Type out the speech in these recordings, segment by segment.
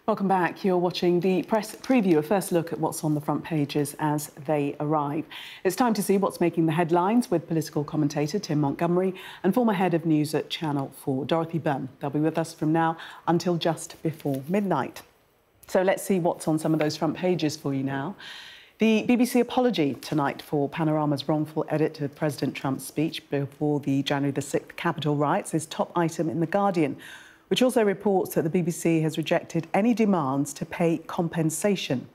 Welcome back. You're watching the press preview, a first look at what's on the front pages as they arrive. It's time to see what's making the headlines with political commentator Tim Montgomerie and former head of news at Channel 4, Dorothy Byrne. They'll be with us from now until just before midnight. So let's see what's on some of those front pages for you now. The BBC apology tonight for Panorama's wrongful edit of President Trump's speech before the January the 6th Capitol riots is top item in The Guardian, which also reports that the BBC has rejected any demands to pay compensation.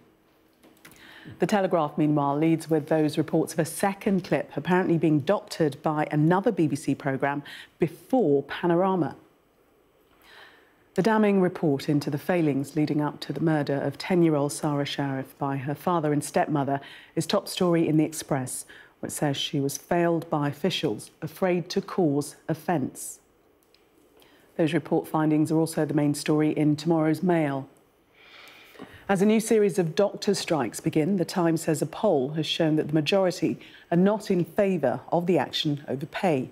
The Telegraph, meanwhile, leads with those reports of a second clip apparently being doctored by another BBC programme before Panorama. The damning report into the failings leading up to the murder of 10-year-old Sarah Sharif by her father and stepmother is top story in The Express, which says she was failed by officials afraid to cause offence. Those report findings are also the main story in tomorrow's Mail. As a new series of doctor strikes begin, The Times says a poll has shown that the majority are not in favour of the action over pay.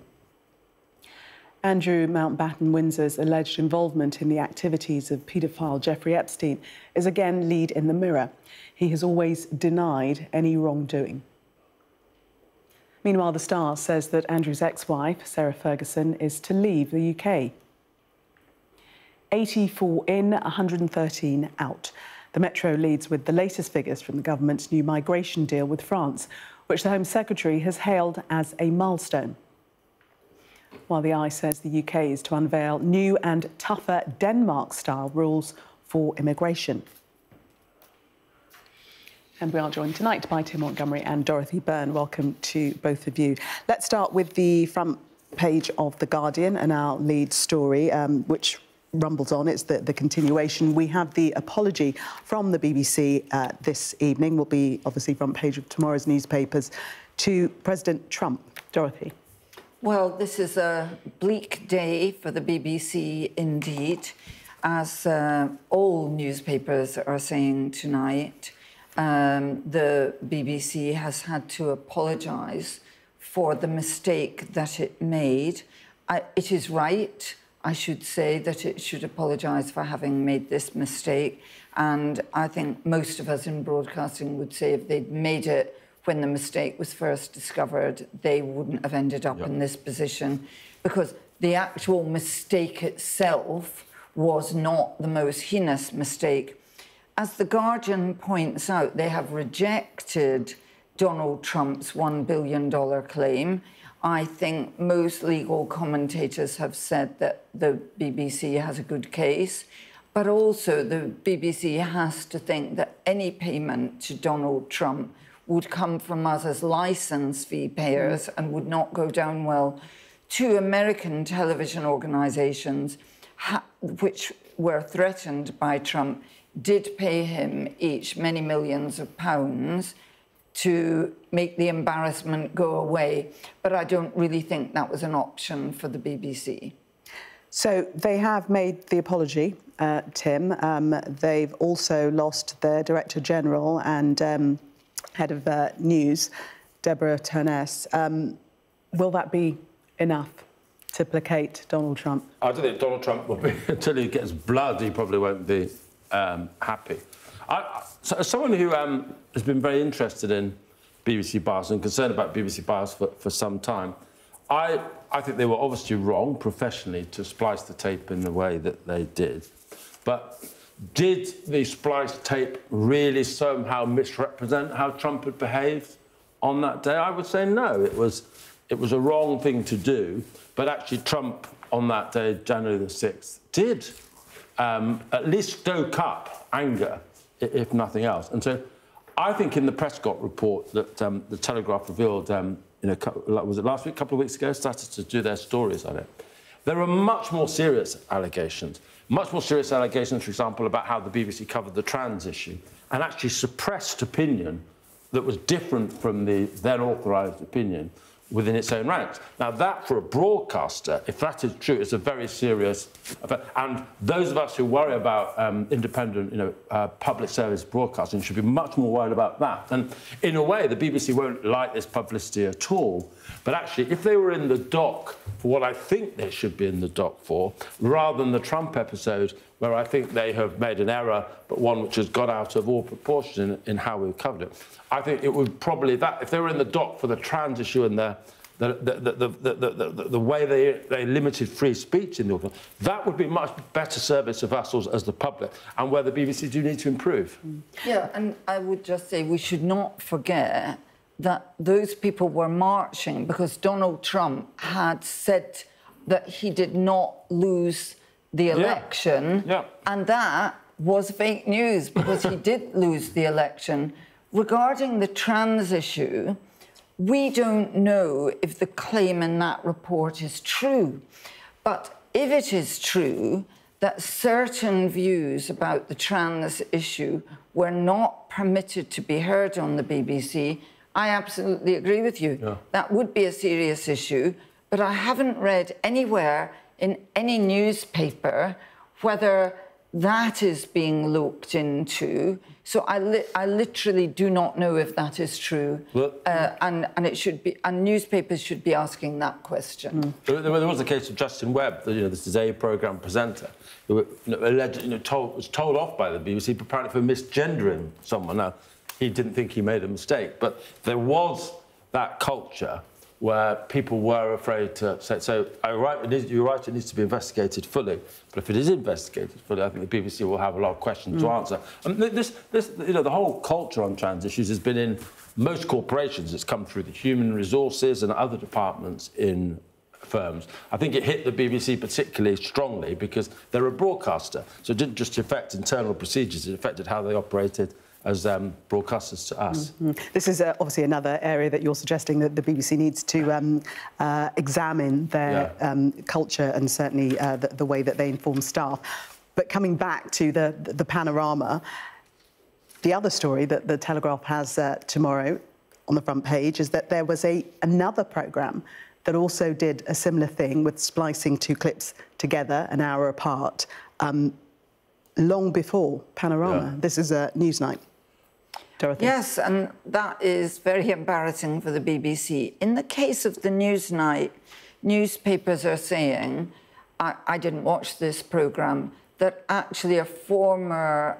Andrew Mountbatten Windsor's alleged involvement in the activities of paedophile Jeffrey Epstein is again lead in the Mirror. He has always denied any wrongdoing. Meanwhile, The Star says that Andrew's ex-wife, Sarah Ferguson, is to leave the UK. 84 in, 113 out. The Metro leads with the latest figures from the government's new migration deal with France, which the Home Secretary has hailed as a milestone. While the Eye says the UK is to unveil new and tougher Denmark-style rules for immigration. And we are joined tonight by Tim Montgomerie and Dorothy Byrne. Welcome to both of you. Let's start with the front page of The Guardian and our lead story, which rumbles on. It's the continuation. We have the apology from the BBC this evening, will be obviously front page of tomorrow's newspapers, to President Trump. Dorothy. Well, this is a bleak day for the BBC indeed, as all newspapers are saying tonight. The BBC has had to apologise for the mistake that it made. It is right, I should say, that it should apologise for having made this mistake. And I think most of us in broadcasting would say if they'd made it when the mistake was first discovered, they wouldn't have ended up in this position, because the actual mistake itself was not the most heinous mistake. As The Guardian points out, they have rejected Donald Trump's $1 billion claim. I think most legal commentators have said that the BBC has a good case, but also the BBC has to think that any payment to Donald Trump would come from us as licence fee payers and would not go down well to American television organisations, which were threatened by Trump, did pay him each many millions of pounds to make the embarrassment go away. But I don't really think that was an option for the BBC. So they have made the apology, Tim. They've also lost their Director General and head of news, Deborah Turness. Will that be enough to placate Donald Trump? I don't think Donald Trump will be, until he gets blood, he probably won't be happy. So as someone who has been very interested in BBC bias and concerned about BBC bias for some time, I think they were obviously wrong professionally to splice the tape in the way that they did. But did the spliced tape really somehow misrepresent how Trump had behaved on that day? I would say no. It was a wrong thing to do. But actually, Trump on that day, January the 6th, did at least stoke up anger, if nothing else. And so I think in the Prescott report that the Telegraph revealed, was it last week, a couple of weeks ago, started to do their stories on it. There are much more serious allegations. Much more serious allegations, for example, about how the BBC covered the trans issue and actually suppressed opinion that was different from the then authorised opinion within its own ranks. Now, that, for a broadcaster, if that is true, is a very serious affair. And those of us who worry about independent, public service broadcasting should be much more worried about that. And in a way, the BBC won't like this publicity at all. But actually, if they were in the dock for what I think they should be in the dock for, rather than the Trump episode, where I think they have made an error, but one which has got out of all proportion in how we've covered it. I think it would probably, that if they were in the dock for the trans issue and the way they limited free speech in the autumn, that would be a much better service of us as the public, and where the BBC do need to improve. Yeah, and I would just say we should not forget that those people were marching because Donald Trump had said that he did not lose the election, and that was fake news because he did lose the election. Regarding the trans issue, we don't know if the claim in that report is true. But if it is true that certain views about the trans issue were not permitted to be heard on the BBC, I absolutely agree with you. Yeah. That would be a serious issue, but I haven't read anywhere in any newspaper whether that is being looked into. So I literally do not know if that is true, well, and it should be, and newspapers should be asking that question. There was the case of Justin Webb, the Today programme presenter, who was told off by the BBC apparently for misgendering someone. Now, he didn't think he made a mistake, but there was that culture where people were afraid to say, so you're right, it needs to be investigated fully. But if it is investigated fully, I think the BBC will have a lot of questions to answer. And the whole culture on trans issues has been in most corporations. It's come through the human resources and other departments in firms. I think it hit the BBC particularly strongly because they're a broadcaster. So it didn't just affect internal procedures, it affected how they operated as broadcasters to us. This is obviously another area that you're suggesting that the BBC needs to examine their culture and certainly the way that they inform staff. But coming back to the panorama, the other story that the Telegraph has tomorrow on the front page is that there was another programme that also did a similar thing with splicing two clips together an hour apart long before Panorama. This is a Newsnight. Dorothy. Yes, and that is very embarrassing for the BBC. In the case of the Newsnight, newspapers are saying, I didn't watch this programme, that actually a former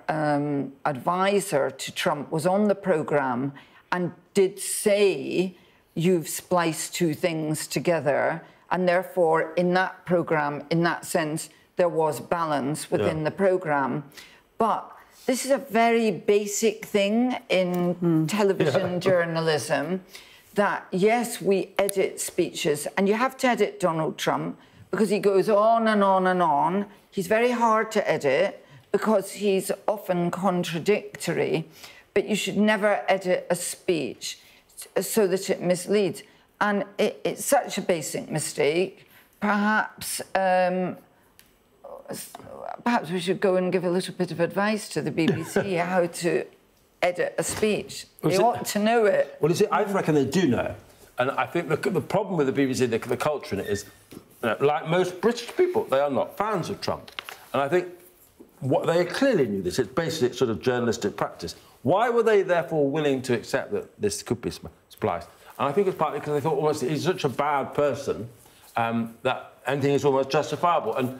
advisor to Trump was on the programme and did say, you've spliced two things together, and therefore in that programme, in that sense, there was balance within the programme. But this is a very basic thing in television journalism, that, yes, we edit speeches, and you have to edit Donald Trump because he goes on and on and on. He's very hard to edit because he's often contradictory, but you should never edit a speech so that it misleads. And it's such a basic mistake. Perhaps we should go and give a little bit of advice to the BBC how to edit a speech. They ought to know it. Well, you see, I reckon they do know. And I think the problem with the BBC, the culture in it is, like most British people, they are not fans of Trump. And I think they clearly knew this. It's basic sort of journalistic practice. Why were they, therefore, willing to accept that this could be spliced? And I think it's partly because they thought almost he's such a bad person that anything is almost justifiable. And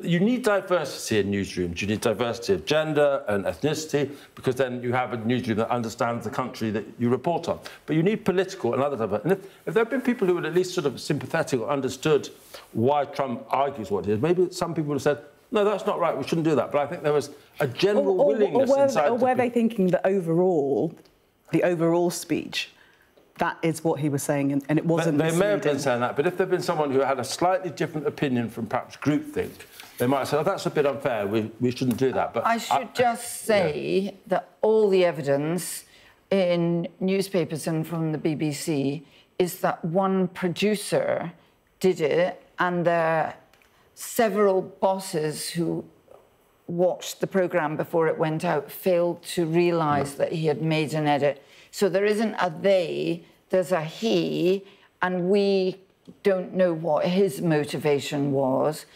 you need diversity in newsrooms. You need diversity of gender and ethnicity, because then you have a newsroom that understands the country that you report on. But you need political and other diversity. And if there have been people who were at least sort of sympathetic or understood why Trump argues what he is, maybe some people would have said, no, that's not right, we shouldn't do that. But I think there was a general willingness inside. Or were they thinking that overall, the overall speech, that is what he was saying, and it wasn't They may have been saying that, but if there'd been someone who had a slightly different opinion from perhaps groupthink, they might have said, oh, that's a bit unfair, we shouldn't do that. But I should just say that all the evidence in newspapers and from the BBC is that one producer did it, and there are several bosses who watched the programme before it went out failed to realise that he had made an edit. So there isn't a they, there's a he, and we don't know what his motivation was.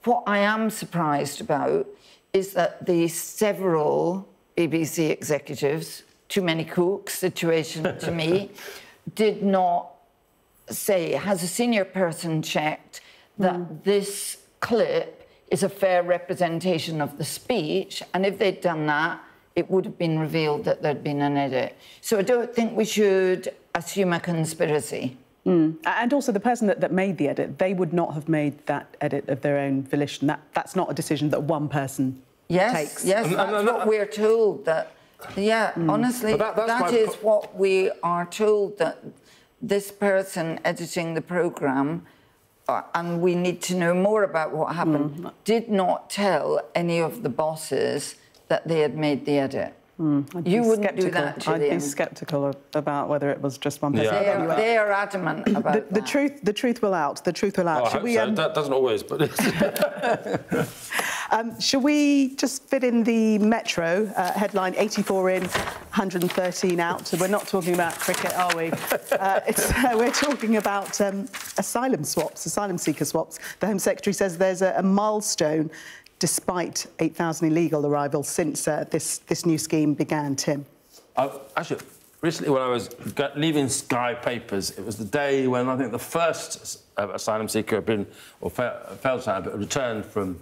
What I am surprised about is that the several BBC executives, too many cooks situation to me, did not say, has a senior person checked that this clip is a fair representation of the speech? And if they'd done that, it would have been revealed that there'd been an edit. So I don't think we should assume a conspiracy. And also the person that made the edit, they would not have made that edit of their own volition. That's not a decision that one person takes. Yes, that's what we're told. That, honestly, that is what we are told, that this person editing the programme, and we need to know more about what happened, did not tell any of the bosses that they had made the edit. You wouldn't do that, Gillian. I'd be sceptical about whether it was just one person. Yeah. They are adamant about that. The truth will out. The truth will out. Oh, that doesn't always, but... Shall we just fit in the Metro headline, 84 in, 113 out? So we're not talking about cricket, are we? We're talking about asylum seeker swaps. The Home Secretary says there's a milestone despite 8,000 illegal arrivals since this new scheme began, Tim. Actually, recently when I was leaving Sky Papers, it was the day when I think the first asylum seeker had been, or failed asylum, but returned from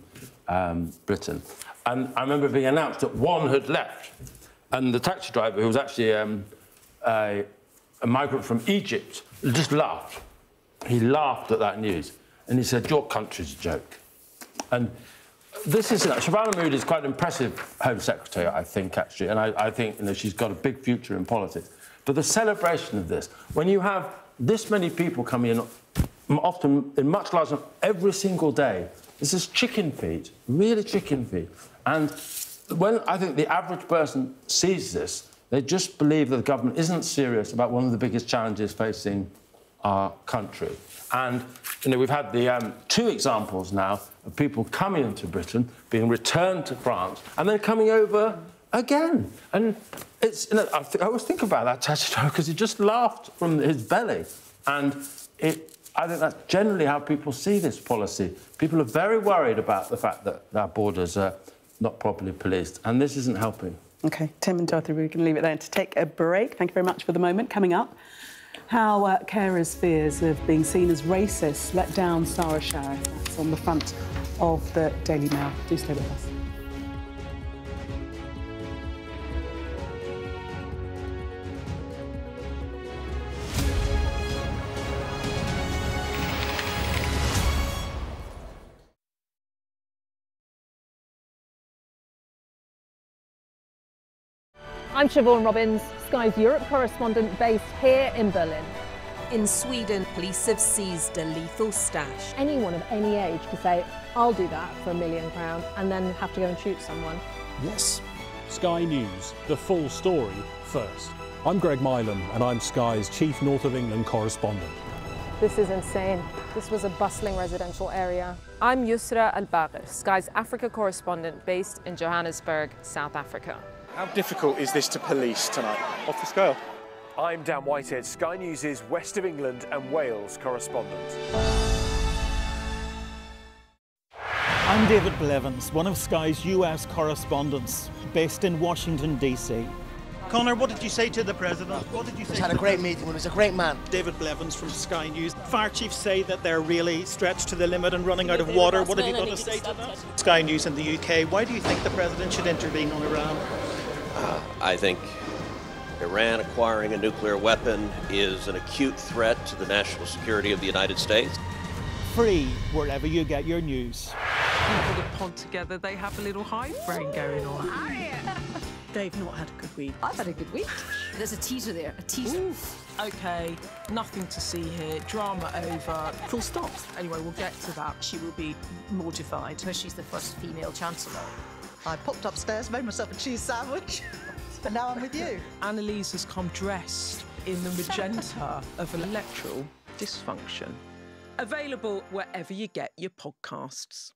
Britain. And I remember being announced that one had left. And the taxi driver, who was actually a migrant from Egypt, just laughed. He laughed at that news. And he said, "Your country's a joke." And this is... Shabana Mahmood is quite an impressive Home Secretary, I think, actually. And I think she's got a big future in politics. But the celebration of this, when you have this many people coming in, often in much larger, every single day, this is chicken feed, really chicken feed. And when I think the average person sees this, they just believe that the government isn't serious about one of the biggest challenges facing our country. And, we've had the 2 examples now of people coming into Britain, being returned to France, and then coming over again. And it's, I always think about that taxi driver because he just laughed from his belly. And I think that's generally how people see this policy. People are very worried about the fact that our borders are not properly policed, and this isn't helping. OK, Tim and Dorothy, we can leave it there to take a break. Thank you very much for the moment. Coming up, how carers' fears of being seen as racist let down Sarah Sharif. That's on the front of the Daily Mail. Do stay with us. I'm Siobhan Robbins, Sky's Europe correspondent based here in Berlin. In Sweden, police have seized a lethal stash. Anyone of any age could say, "I'll do that for £1 million," and then have to go and shoot someone. Yes. Sky News, the full story first. I'm Greg Milam and I'm Sky's Chief North of England correspondent. This is insane. This was a bustling residential area. I'm Yusra Al-Bagher, Sky's Africa correspondent based in Johannesburg, South Africa. How difficult is this to police tonight? Off the scale. I'm Dan Whitehead, Sky News' West of England and Wales correspondent. I'm David Blevins, one of Sky's US correspondents, based in Washington, D.C. Conor, what did you say to the President? What did you say? He's had a great meeting with him. He's a great man. David Blevins from Sky News. Fire chiefs say that they're really stretched to the limit and running out of water. What have you got to say to that? Sky News in the UK, why do you think the President should intervene on Iran? I think Iran acquiring a nuclear weapon is an acute threat to the national security of the United States. Free wherever you get your news. People that pod together, they have a little hive brain going on. They've not had a good week. I've had a good week. There's a teaser there, a teaser. Oof. OK, nothing to see here. Drama over. Full stop. Anyway, we'll get to that. She will be mortified. She's the first female Chancellor. I popped upstairs, made myself a cheese sandwich, and now I'm with you. Annalise has come dressed in the magenta of electoral dysfunction. Available wherever you get your podcasts.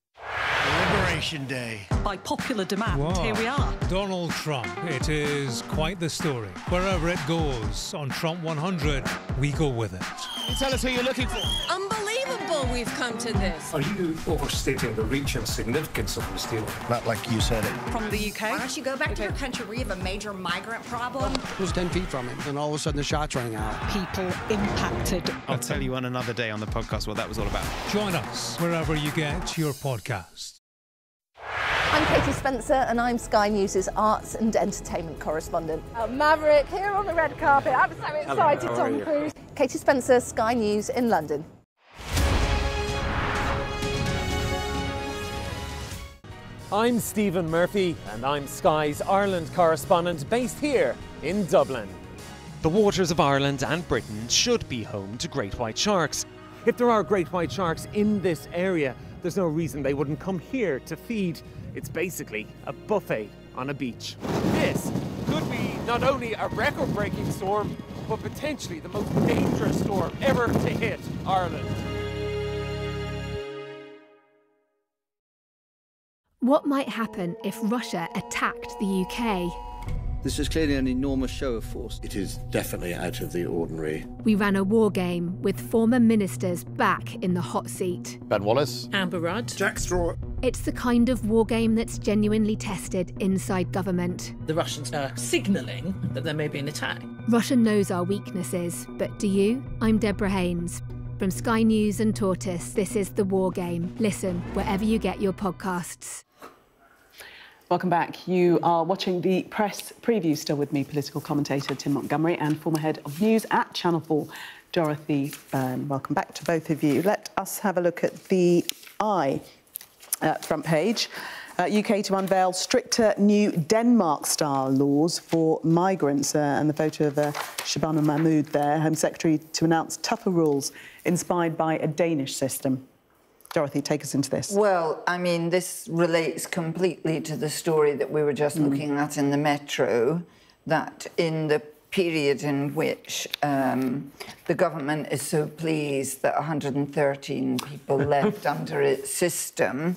Liberation Day. By popular demand, Wow. here we are. Donald Trump. It is quite the story. Wherever it goes, on Trump 100, we go with it. Can you tell us who you're looking for? Unbelievable we've come to this. Are you overstating the reach and significance of this deal? Not like you said it. From the UK. Why don't you go back to your country where you have a major migrant problem? It was 10 feet from him, and all of a sudden the shot's rang out. People impacted. I'll tell you on another day on the podcast what that was all about. Join us wherever you get your podcast. I'm Katie Spencer and I'm Sky News' arts and entertainment correspondent. Maverick here on the red carpet. I'm so excited, Hello, Tom Cruise. Katie Spencer, Sky News in London. I'm Stephen Murphy and I'm Sky's Ireland correspondent based here in Dublin. The waters of Ireland and Britain should be home to great white sharks. If there are great white sharks in this area, there's no reason they wouldn't come here to feed. It's basically a buffet on a beach. This could be not only a record-breaking storm, but potentially the most dangerous storm ever to hit Ireland. What might happen if Russia attacked the UK? This is clearly an enormous show of force. It is definitely out of the ordinary. We ran a war game with former ministers back in the hot seat. Ben Wallace. Amber Rudd. Jack Straw. It's the kind of war game that's genuinely tested inside government. The Russians are signalling that there may be an attack. Russia knows our weaknesses, but do you? I'm Deborah Haynes. From Sky News and Tortoise, this is The War Game. Listen wherever you get your podcasts. Welcome back. You are watching the press preview. Still with me, political commentator Tim Montgomerie and former head of news at Channel 4, Dorothy Byrne. Welcome back to both of you. Let us have a look at the front page. UK to unveil stricter new Denmark-style laws for migrants. And the photo of Shabana Mahmood there, Home Secretary, to announce tougher rules inspired by a Danish system. Dorothy, take us into this. Well, I mean, this relates completely to the story that we were just looking at in the Metro, that in the period in which the government is so pleased that 113 people left under its system,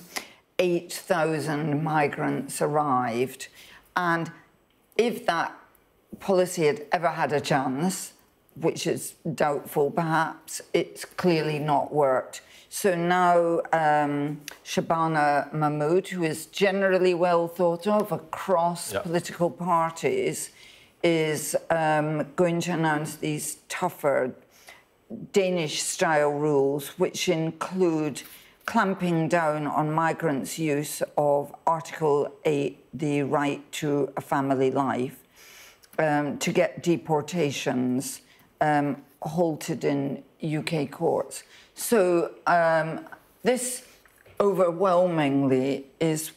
8,000 migrants arrived. And if that policy had ever had a chance, which is doubtful perhaps, it's clearly not worked. So now Shabana Mahmood, who is generally well thought of across political parties, is going to announce these tougher Danish-style rules, which include clamping down on migrants' use of Article 8, the right to a family life, to get deportations halted in UK courts. So this overwhelmingly is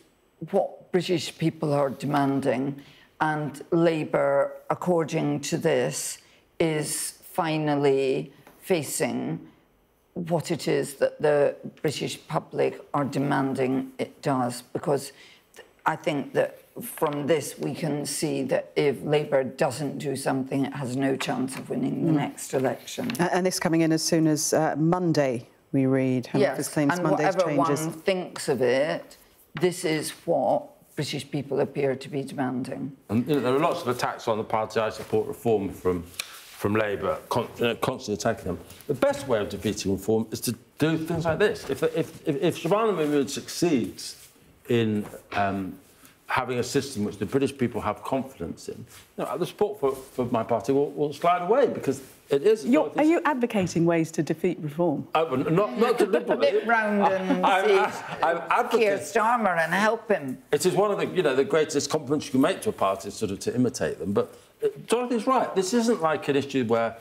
what British people are demanding, and Labour, according to this, is finally facing what it is that the British public are demanding it does, because I think that from this we can see that if Labour doesn't do something, it has no chance of winning the next election. And this coming in as soon as Monday, we read. Home Office claims and Monday's whatever changes. one thinks of it, this is what British people appear to be demanding. And there are lots of attacks on the party. I support reform from Labour, constantly attacking them. The best way of defeating reform is to do things like this. If Shabana Mahmood succeeds in having a system which the British people have confidence in, the support for my party will slide away, because it is. Are you advocating ways to defeat reform? Not deliberately. A bit round and see Keir Starmer and help him. It is one of the greatest compliments you can make to a party, sort of to imitate them. But Dorothy's right. This isn't like an issue where,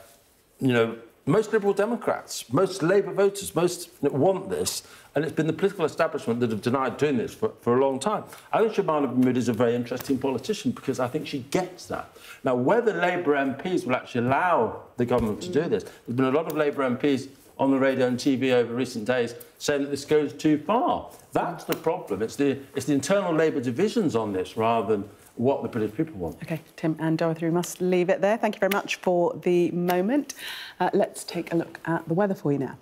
most Liberal Democrats, most Labour voters, most want this, and it's been the political establishment that have denied doing this for a long time. I think Shabana Mahmood is a very interesting politician, because I think she gets that. Now, whether Labour MPs will actually allow the government to do this, there's been a lot of Labour MPs on the radio and TV over recent days saying that this goes too far. That's the problem. It's the internal Labour divisions on this rather than what the British people want. OK, Tim and Dorothy, we must leave it there. Thank you very much for the moment. Let's take a look at the weather for you now.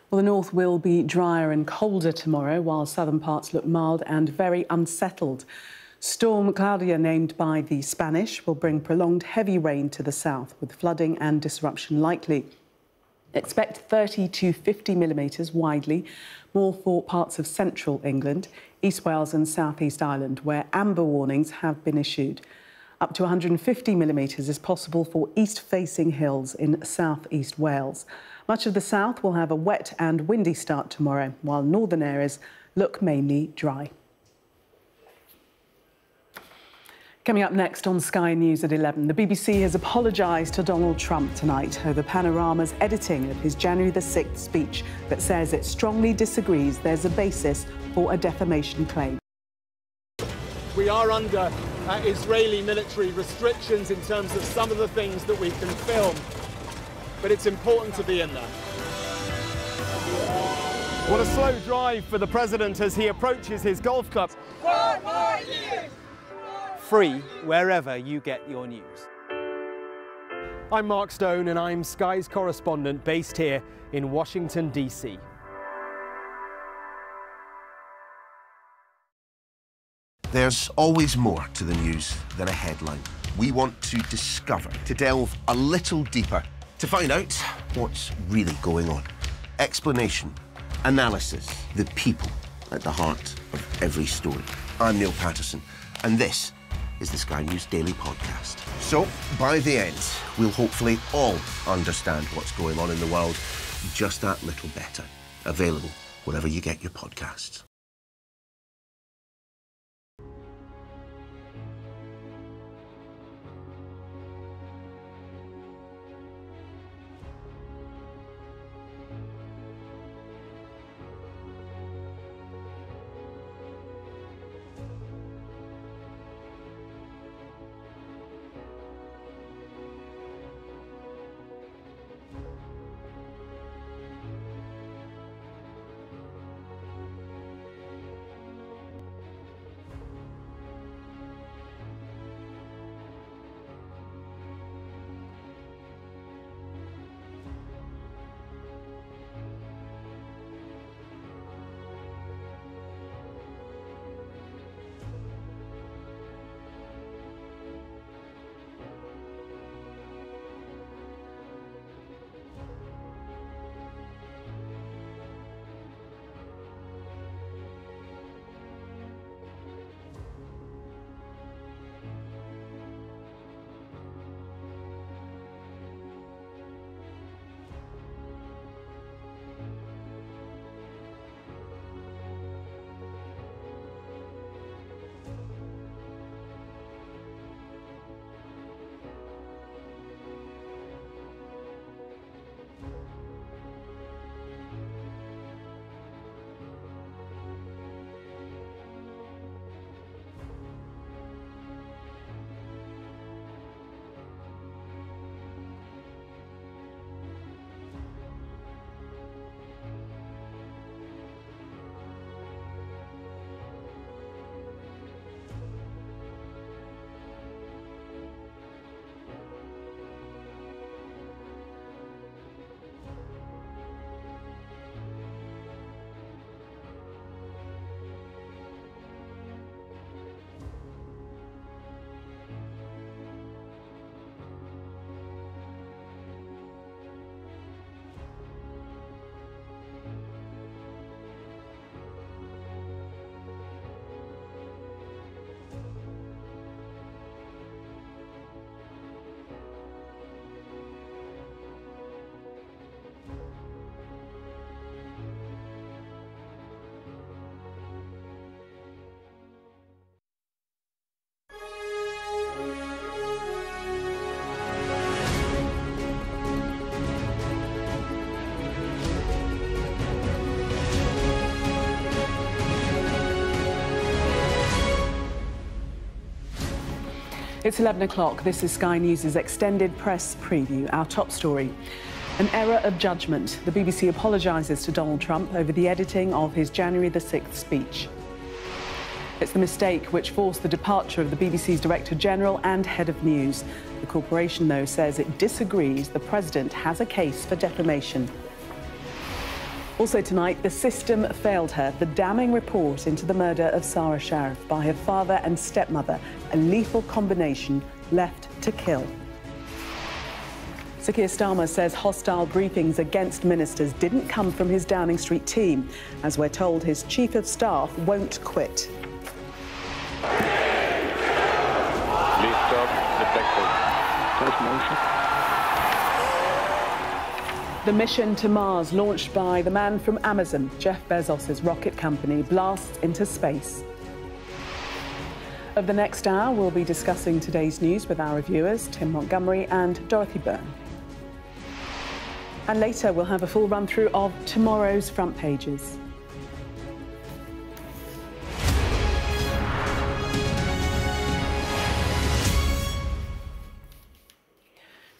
Well, the north will be drier and colder tomorrow, while southern parts look mild and very unsettled. Storm Claudia, named by the Spanish, will bring prolonged heavy rain to the south, with flooding and disruption likely. Expect 30 to 50 millimetres widely, more for parts of central England, East Wales and South East Ireland, where amber warnings have been issued. Up to 150 millimetres is possible for east-facing hills in South East Wales. Much of the south will have a wet and windy start tomorrow, while northern areas look mainly dry. Coming up next on Sky News at 11, the BBC has apologised to Donald Trump tonight over Panorama's editing of his January the 6th speech that says it strongly disagrees there's a basis for a defamation claim. We are under Israeli military restrictions in terms of some of the things that we can film, but it's important to be in there. What a slow drive for the president as he approaches his golf club. 4 more years! Free wherever you get your news. I'm Mark Stone and I'm Sky's correspondent based here in Washington, D.C. There's always more to the news than a headline. We want to discover, to delve a little deeper, to find out what's really going on. Explanation, analysis, the people at the heart of every story. I'm Neil Patterson, and this is the Sky News Daily Podcast. So, by the end, we'll hopefully all understand what's going on in the world just that little better. Available wherever you get your podcasts. It's 11 o'clock. This is Sky News' extended press preview. Our top story. An error of judgment. The BBC apologises to Donald Trump over the editing of his January the 6th speech. It's the mistake which forced the departure of the BBC's Director General and Head of News. The corporation, though, says it disagrees the President has a case for defamation. Also tonight, the system failed her. The damning report into the murder of Sarah Sharif by her father and stepmother, a lethal combination left to kill. Sir Keir Starmer says hostile briefings against ministers didn't come from his Downing Street team. As we're told, his chief of staff won't quit. The mission to Mars, launched by the man from Amazon, Jeff Bezos' rocket company, blasts into space. Over the next hour, we'll be discussing today's news with our reviewers, Tim Montgomerie and Dorothy Byrne. And later, we'll have a full run-through of tomorrow's front pages.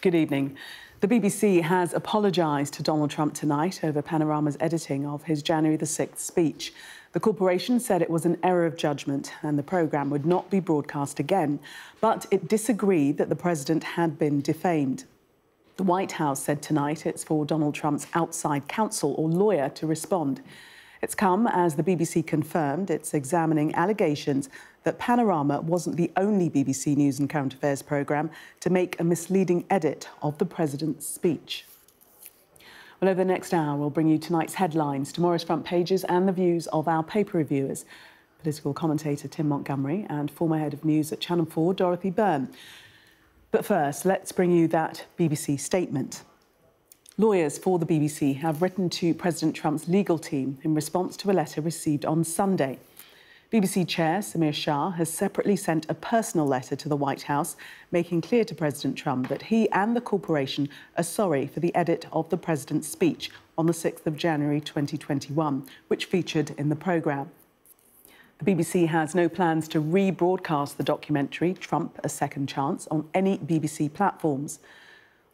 Good evening. The BBC has apologised to Donald Trump tonight over Panorama's editing of his January the 6th speech. The corporation said it was an error of judgment and the programme would not be broadcast again, but it disagreed that the president had been defamed. The White House said tonight it's for Donald Trump's outside counsel or lawyer to respond. It's come as the BBC confirmed it's examining allegations that Panorama wasn't the only BBC News and Current Affairs programme to make a misleading edit of the president's speech. Well, over the next hour, we'll bring you tonight's headlines, tomorrow's front pages and the views of our paper reviewers, political commentator Tim Montgomerie and former head of news at Channel 4, Dorothy Byrne. But first, let's bring you that BBC statement. Lawyers for the BBC have written to President Trump's legal team in response to a letter received on Sunday. BBC Chair Samir Shah has separately sent a personal letter to the White House, making clear to President Trump that he and the corporation are sorry for the edit of the president's speech on the 6th of January 2021, which featured in the programme. The BBC has no plans to rebroadcast the documentary Trump: A Second Chance on any BBC platforms.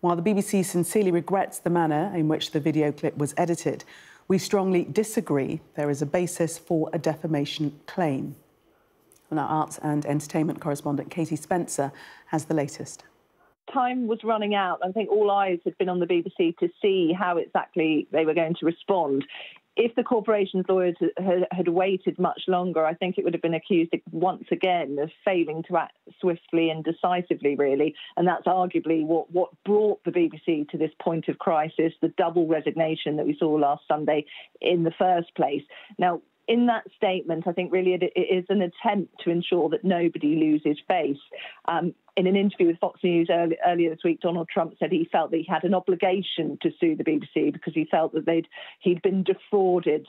While the BBC sincerely regrets the manner in which the video clip was edited, we strongly disagree there is a basis for a defamation claim. And our arts and entertainment correspondent Katie Spencer has the latest. Time was running out. I think all eyes had been on the BBC to see how exactly they were going to respond. If the corporation's lawyers had waited much longer, I think it would have been accused once again of failing to act swiftly and decisively, really. And that's arguably what brought the BBC to this point of crisis, the double resignation that we saw last Sunday in the first place. Now, in that statement, I think really it is an attempt to ensure that nobody loses face. In an interview with Fox News earlier this week, Donald Trump said he felt that he had an obligation to sue the BBC because he felt that he'd been defrauded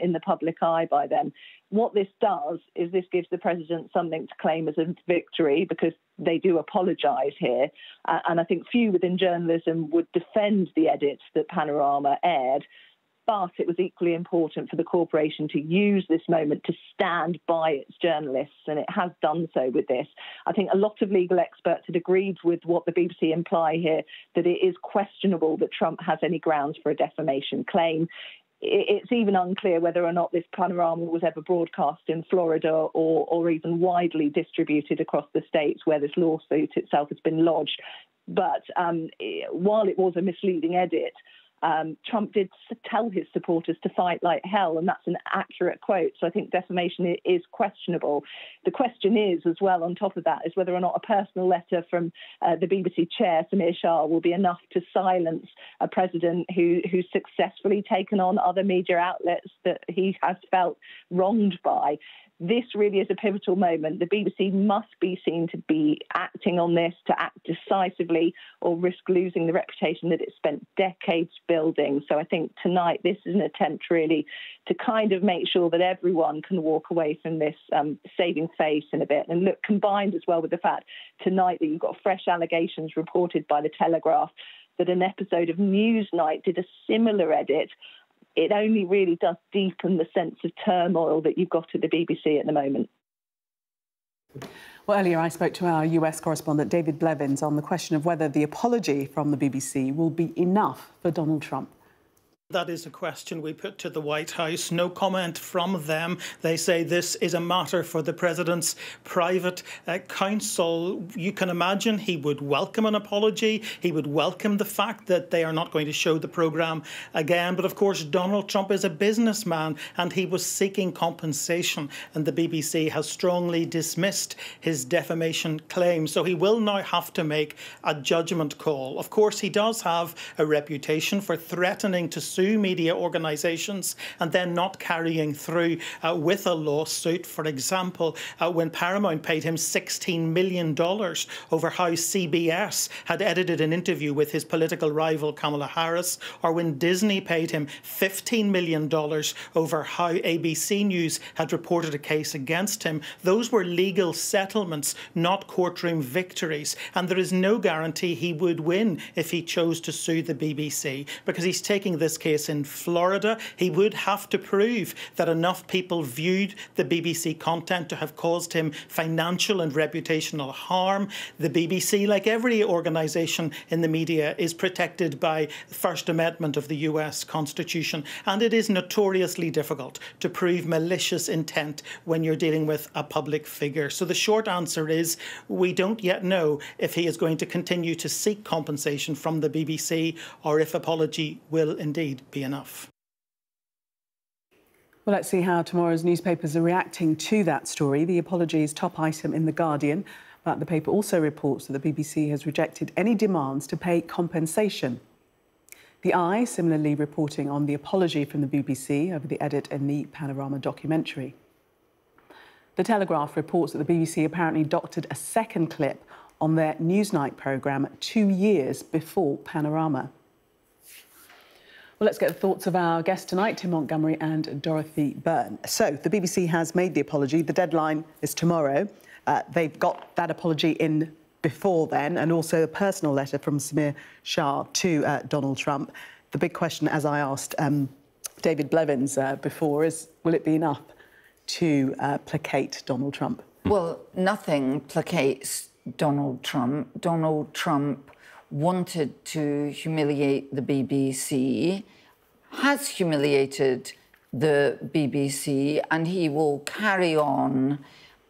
in the public eye by them. What this does is this gives the president something to claim as a victory because they do apologise here. And I think few within journalism would defend the edits that Panorama aired. But it was equally important for the corporation to use this moment to stand by its journalists, and it has done so with this. I think a lot of legal experts had agreed with what the BBC imply here, that it is questionable that Trump has any grounds for a defamation claim. It's even unclear whether or not this Panorama was ever broadcast in Florida or even widely distributed across the states where this lawsuit itself has been lodged. But while it was a misleading edit, Trump did tell his supporters to fight like hell, and that's an accurate quote. So I think defamation is questionable. The question is, as well, on top of that, is whether or not a personal letter from the BBC chair, Samir Shah, will be enough to silence a president who's successfully taken on other media outlets that he has felt wronged by. This really is a pivotal moment. The BBC must be seen to be acting on this, to act decisively, or risk losing the reputation that it's spent decades building. So I think tonight this is an attempt really to kind of make sure that everyone can walk away from this saving face in a bit. And look, combined as well with the fact tonight that you've got fresh allegations reported by The Telegraph that an episode of Newsnight did a similar edit, it only really does deepen the sense of turmoil that you've got at the BBC at the moment. Well, earlier I spoke to our US correspondent David Blevins on the question of whether the apology from the BBC will be enough for Donald Trump. That is a question we put to the White House. No comment from them. They say this is a matter for the president's private counsel. You can imagine he would welcome an apology. He would welcome the fact that they are not going to show the programme again. But of course, Donald Trump is a businessman and he was seeking compensation. And the BBC has strongly dismissed his defamation claim. So he will now have to make a judgment call. Of course, he does have a reputation for threatening to sue media organisations and then not carrying through with a lawsuit. For example, when Paramount paid him $16 million over how CBS had edited an interview with his political rival Kamala Harris, or when Disney paid him $15 million over how ABC News had reported a case against him. Those were legal settlements, not courtroom victories. And there is no guarantee he would win if he chose to sue the BBC, because he's taking this case in Florida. He would have to prove that enough people viewed the BBC content to have caused him financial and reputational harm. The BBC, like every organisation in the media, is protected by the First Amendment of the US Constitution, and it is notoriously difficult to prove malicious intent when you're dealing with a public figure. So the short answer is we don't yet know if he is going to continue to seek compensation from the BBC or if apology will indeed be enough. Well, let's see how tomorrow's newspapers are reacting to that story. The apology is top item in The Guardian, but the paper also reports that the BBC has rejected any demands to pay compensation. The Eye similarly reporting on the apology from the BBC over the edit in the Panorama documentary. The Telegraph reports that the BBC apparently doctored a second clip on their Newsnight programme 2 years before Panorama. Well, let's get the thoughts of our guests tonight, Tim Montgomerie and Dorothy Byrne. So, the BBC has made the apology. The deadline is tomorrow. They've got that apology in before then, and also a personal letter from Samir Shah to Donald Trump. The big question, as I asked David Blevins before, is will it be enough to placate Donald Trump? Well, nothing placates Donald Trump. Donald Trump wanted to humiliate the BBC, has humiliated the BBC, and he will carry on,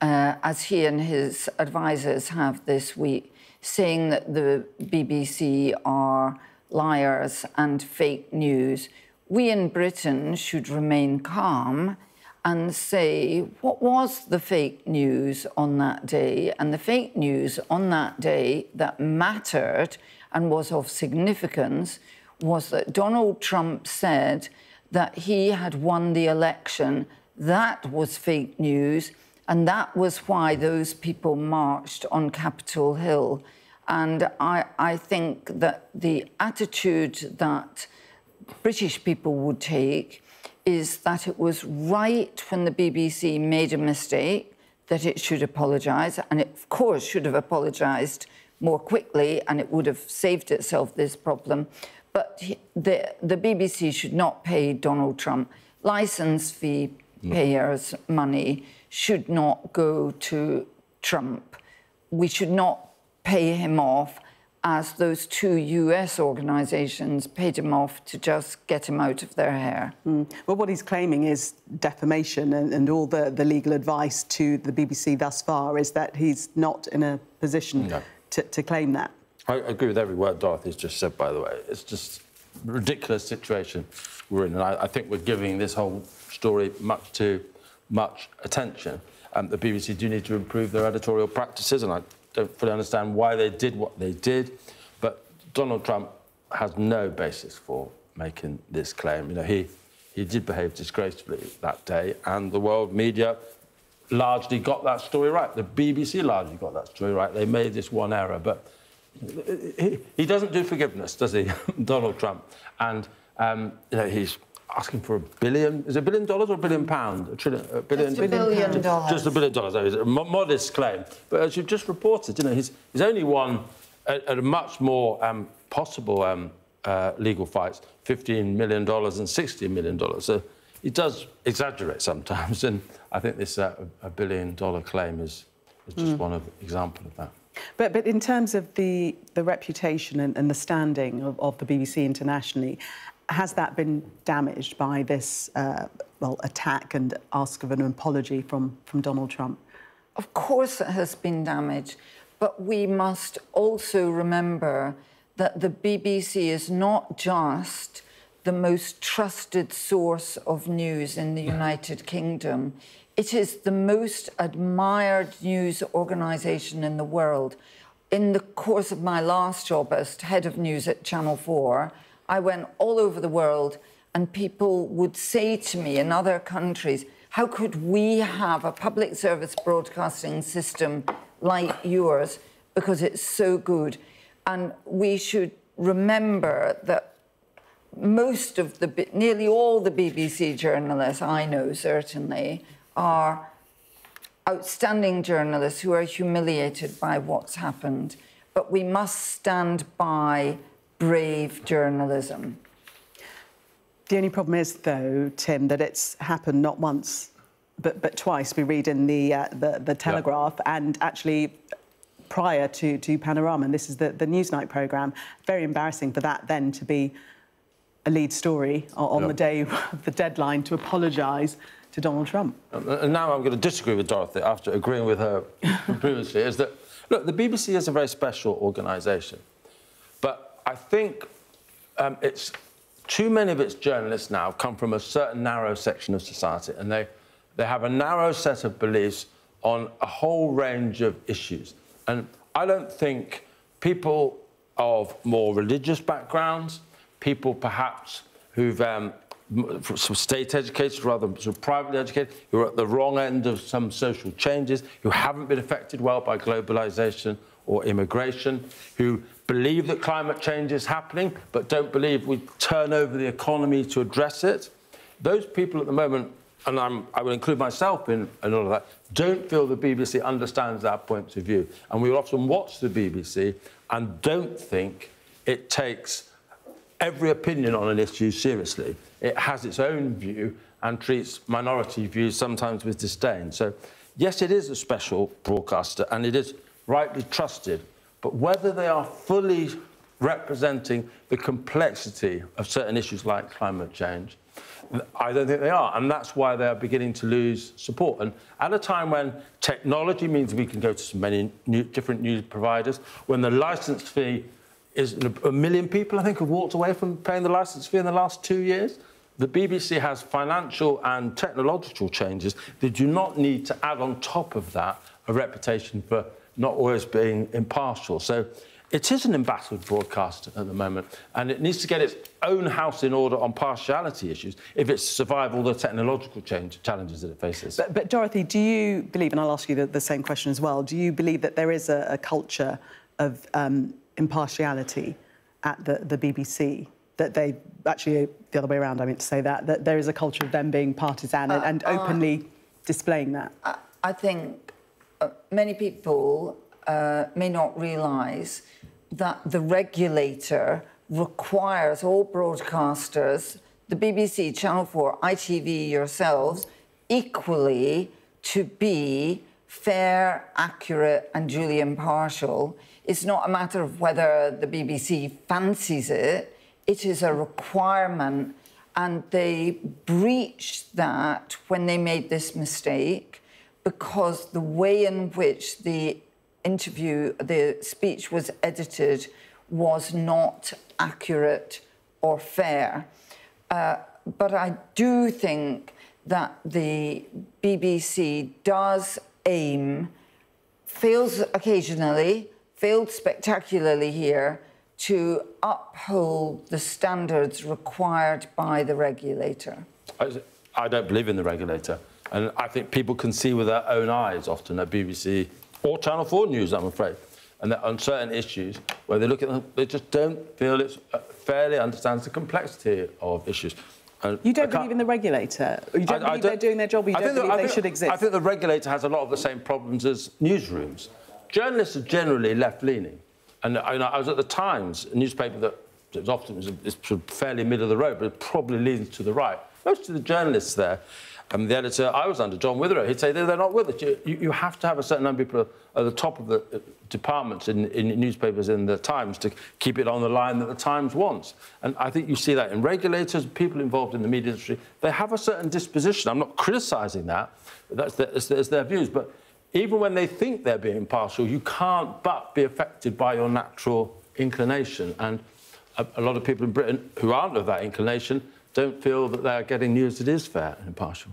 as he and his advisers have this week, saying that the BBC are liars and fake news. We in Britain should remain calm and say, what was the fake news on that day? And the fake news on that day that mattered and was of significance was that Donald Trump said that he had won the election. That was fake news, and that was why those people marched on Capitol Hill. And I think that the attitude that British people would take is that it was right when the BBC made a mistake that it should apologise, and it, of course, should have apologised more quickly, and it would have saved itself this problem. But the BBC should not pay Donald Trump. Licence fee payers' money should not go to Trump. We should not pay him off as those two US organisations paid him off to just get him out of their hair. Well, what he's claiming is defamation, and all the legal advice to the BBC thus far is that he's not in a position to claim that. I agree with every word Dorothy's just said, by the way. It's just a ridiculous situation we're in, and I think we're giving this whole story much too much attention. The BBC do need to improve their editorial practices, and I don't fully understand why they did what they did, but Donald Trump has no basis for making this claim. You know, he did behave disgracefully that day, and the world media largely got that story right. The BBC largely got that story right. They made this one error, but he doesn't do forgiveness, does he, Donald Trump? And you know, he's asking for $1 billion. Is it $1 billion or £1 billion? $1 billion. Just $1 billion. Just $1 billion. It's a modest claim. But as you've just reported, you know, he's only won at a much more possible legal fights, $15 million and $60 million. So he does exaggerate sometimes, and I think this $1 billion claim is just one example of that. But in terms of the reputation and the standing of the BBC internationally, Has that been damaged by this, attack and ask of an apology from Donald Trump? Of course it has been damaged, but we must also remember that the BBC is not just the most trusted source of news in the United Kingdom. It is the most admired news organisation in the world. In the course of my last job as head of news at Channel 4, I went all over the world and people would say to me in other countries, how could we have a public service broadcasting system like yours because it's so good? And we should remember that nearly all the BBC journalists I know certainly are outstanding journalists who are humiliated by what's happened. But we must stand by brave journalism. The only problem is, though, Tim, that it's happened not once, but twice. We read in the Telegraph, and actually prior to Panorama, and this is the Newsnight programme. Very embarrassing for that then to be a lead story on the day of the deadline to apologise to Donald Trump. And now I'm going to disagree with Dorothy after agreeing with her previously, is that, look, the BBC is a very special organisation, but I think it's too many of its journalists now come from a certain narrow section of society, and they have a narrow set of beliefs on a whole range of issues. And I don't think people of more religious backgrounds, people perhaps who've state educated rather than sort of privately educated, who are at the wrong end of some social changes, who haven't been affected well by globalisation or immigration, who believe that climate change is happening but don't believe we turn over the economy to address it. Those people at the moment, and I will include myself in all of that, don't feel the BBC understands our points of view. And we often watch the BBC and don't think it takes every opinion on an issue seriously. It has its own view and treats minority views sometimes with disdain. So, yes, it is a special broadcaster and it is rightly trusted, but whether they are fully representing the complexity of certain issues like climate change, I don't think they are, and that's why they are beginning to lose support. And at a time when technology means we can go to so many different news providers, when the licence fee is 1 million people, I think, have walked away from paying the licence fee in the last 2 years, the BBC has financial and technological changes. They do not need to add on top of that a reputation for not always being impartial. So it is an embattled broadcaster at the moment, and it needs to get its own house in order on partiality issues if it's to survive all the technological challenges that it faces. But Dorothy, do you believe, and I'll ask you the same question as well, do you believe that there is a culture of impartiality at the BBC, that they actually, the other way around, I meant to say that there is a culture of them being partisan and openly displaying that? I think many people may not realise that the regulator requires all broadcasters, the BBC, Channel 4, ITV, yourselves, equally to be fair, accurate and duly impartial. It's not a matter of whether the BBC fancies it, it is a requirement, and they breached that when they made this mistake, because the way in which the speech was edited was not accurate or fair. But I do think that the BBC does aim, fails occasionally, failed spectacularly here, to uphold the standards required by the regulator. I don't believe in the regulator. And I think people can see with their own eyes often at BBC or Channel 4 News, I'm afraid, and that on certain issues where they look at them, they just don't feel it fairly understands the complexity of issues. And you don't believe in the regulator? You don't believe they're doing their job, or you don't believe they should exist? I think the regulator has a lot of the same problems as newsrooms. Journalists are generally left-leaning. And I was at the Times, a newspaper that it's fairly middle of the road, but it probably leans to the right. Most of the journalists there, the editor I was under, John Witherow, he'd say they're not with it. You have to have a certain number of people at the top of the departments in newspapers in the Times to keep it on the line that the Times wants. And I think you see that in regulators, people involved in the media industry. They have a certain disposition. I'm not criticising that. That's their views. But even when they think they're being impartial, you can't but be affected by your natural inclination. And a lot of people in Britain who aren't of that inclination don't feel that they're getting news that is fair and impartial.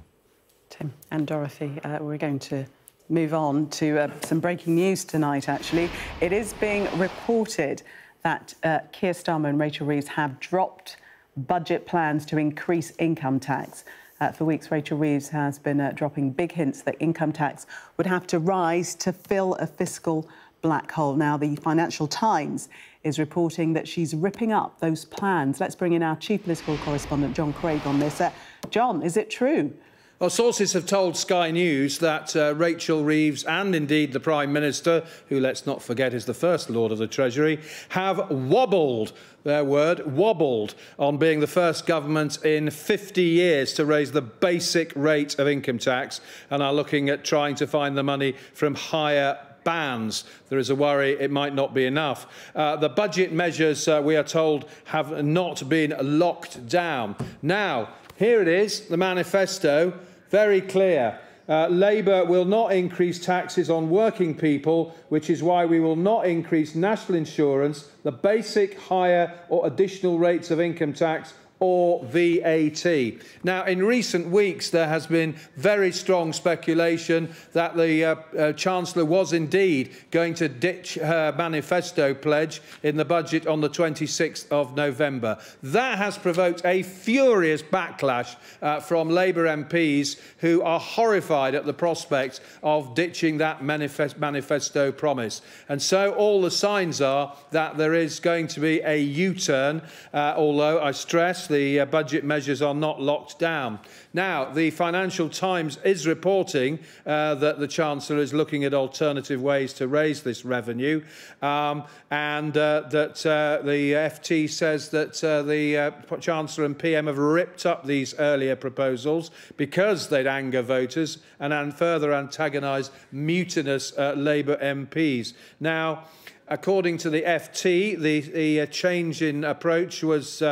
Tim and Dorothy, we're going to move on to some breaking news tonight, actually. It is being reported that Keir Starmer and Rachel Reeves have dropped budget plans to increase income tax. For weeks, Rachel Reeves has been dropping big hints that income tax would have to rise to fill a fiscal black hole. Now, the Financial Times is reporting that she's ripping up those plans. Let's bring in our chief political correspondent, John Craig, on this. John, is it true? Well, sources have told Sky News that Rachel Reeves and indeed the Prime Minister, who let's not forget is the First Lord of the Treasury, have wobbled, their word, wobbled, on being the first government in 50 years to raise the basic rate of income tax and are looking at trying to find the money from higher bands. There is a worry it might not be enough. The budget measures, we are told, have not been locked down. Now, here it is, the manifesto, very clear. Labour will not increase taxes on working people, which is why we will not increase national insurance, the basic, higher or additional rates of income tax or VAT. Now, in recent weeks, there has been very strong speculation that the Chancellor was indeed going to ditch her manifesto pledge in the budget on the 26th of November. That has provoked a furious backlash from Labour MPs who are horrified at the prospect of ditching that manifesto promise. And so all the signs are that there is going to be a U-turn, although I stress the budget measures are not locked down. Now, the Financial Times is reporting that the Chancellor is looking at alternative ways to raise this revenue, and that the FT says that the Chancellor and PM have ripped up these earlier proposals because they'd anger voters and further antagonise mutinous Labour MPs. Now, according to the FT, the change in approach was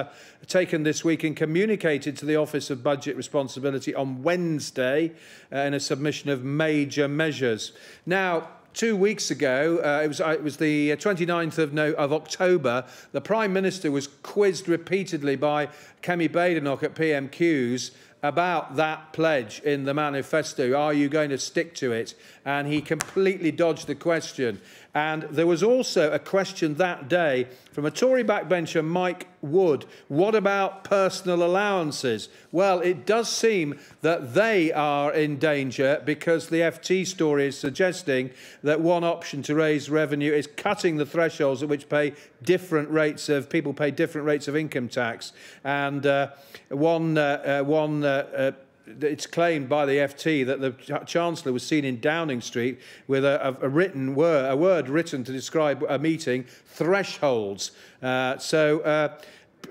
taken this week and communicated to the Office of Budget Responsibility on Wednesday in a submission of major measures. Now, 2 weeks ago, it was the 29th of October, the Prime Minister was quizzed repeatedly by Kemi Badenoch at PMQs about that pledge in the manifesto. Are you going to stick to it? And he completely dodged the question. And there was also a question that day from a Tory backbencher, Mike Wood. What about personal allowances? Well, it does seem that they are in danger because the FT story is suggesting that one option to raise revenue is cutting the thresholds at which people pay different rates of income tax. And it's claimed by the FT that the Chancellor was seen in Downing Street with a word written to describe a meeting, thresholds.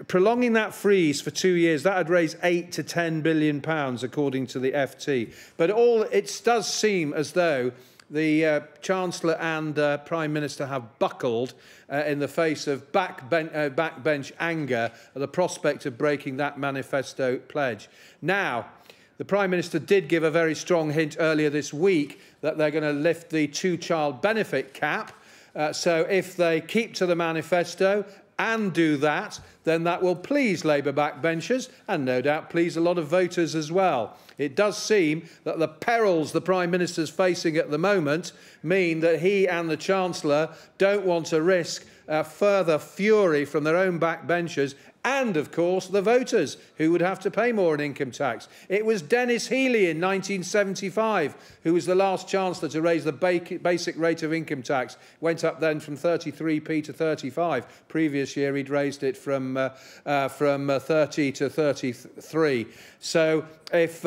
Prolonging that freeze for 2 years, that would raise £8 to £10 billion, according to the FT. But it does seem as though the Chancellor and Prime Minister have buckled in the face of backbench anger at the prospect of breaking that manifesto pledge. Now, the Prime Minister did give a very strong hint earlier this week that they're going to lift the two-child benefit cap. So if they keep to the manifesto and do that, then that will please Labour backbenchers and no doubt please a lot of voters as well. It does seem that the perils the Prime Minister's facing at the moment mean that he and the Chancellor don't want to risk further fury from their own backbenchers and, of course, the voters, who would have to pay more in income tax. It was Dennis Healey in 1975 who was the last Chancellor to raise the basic rate of income tax. Went up then from 33p to 35. Previous year, he'd raised it from 30 to 33. So if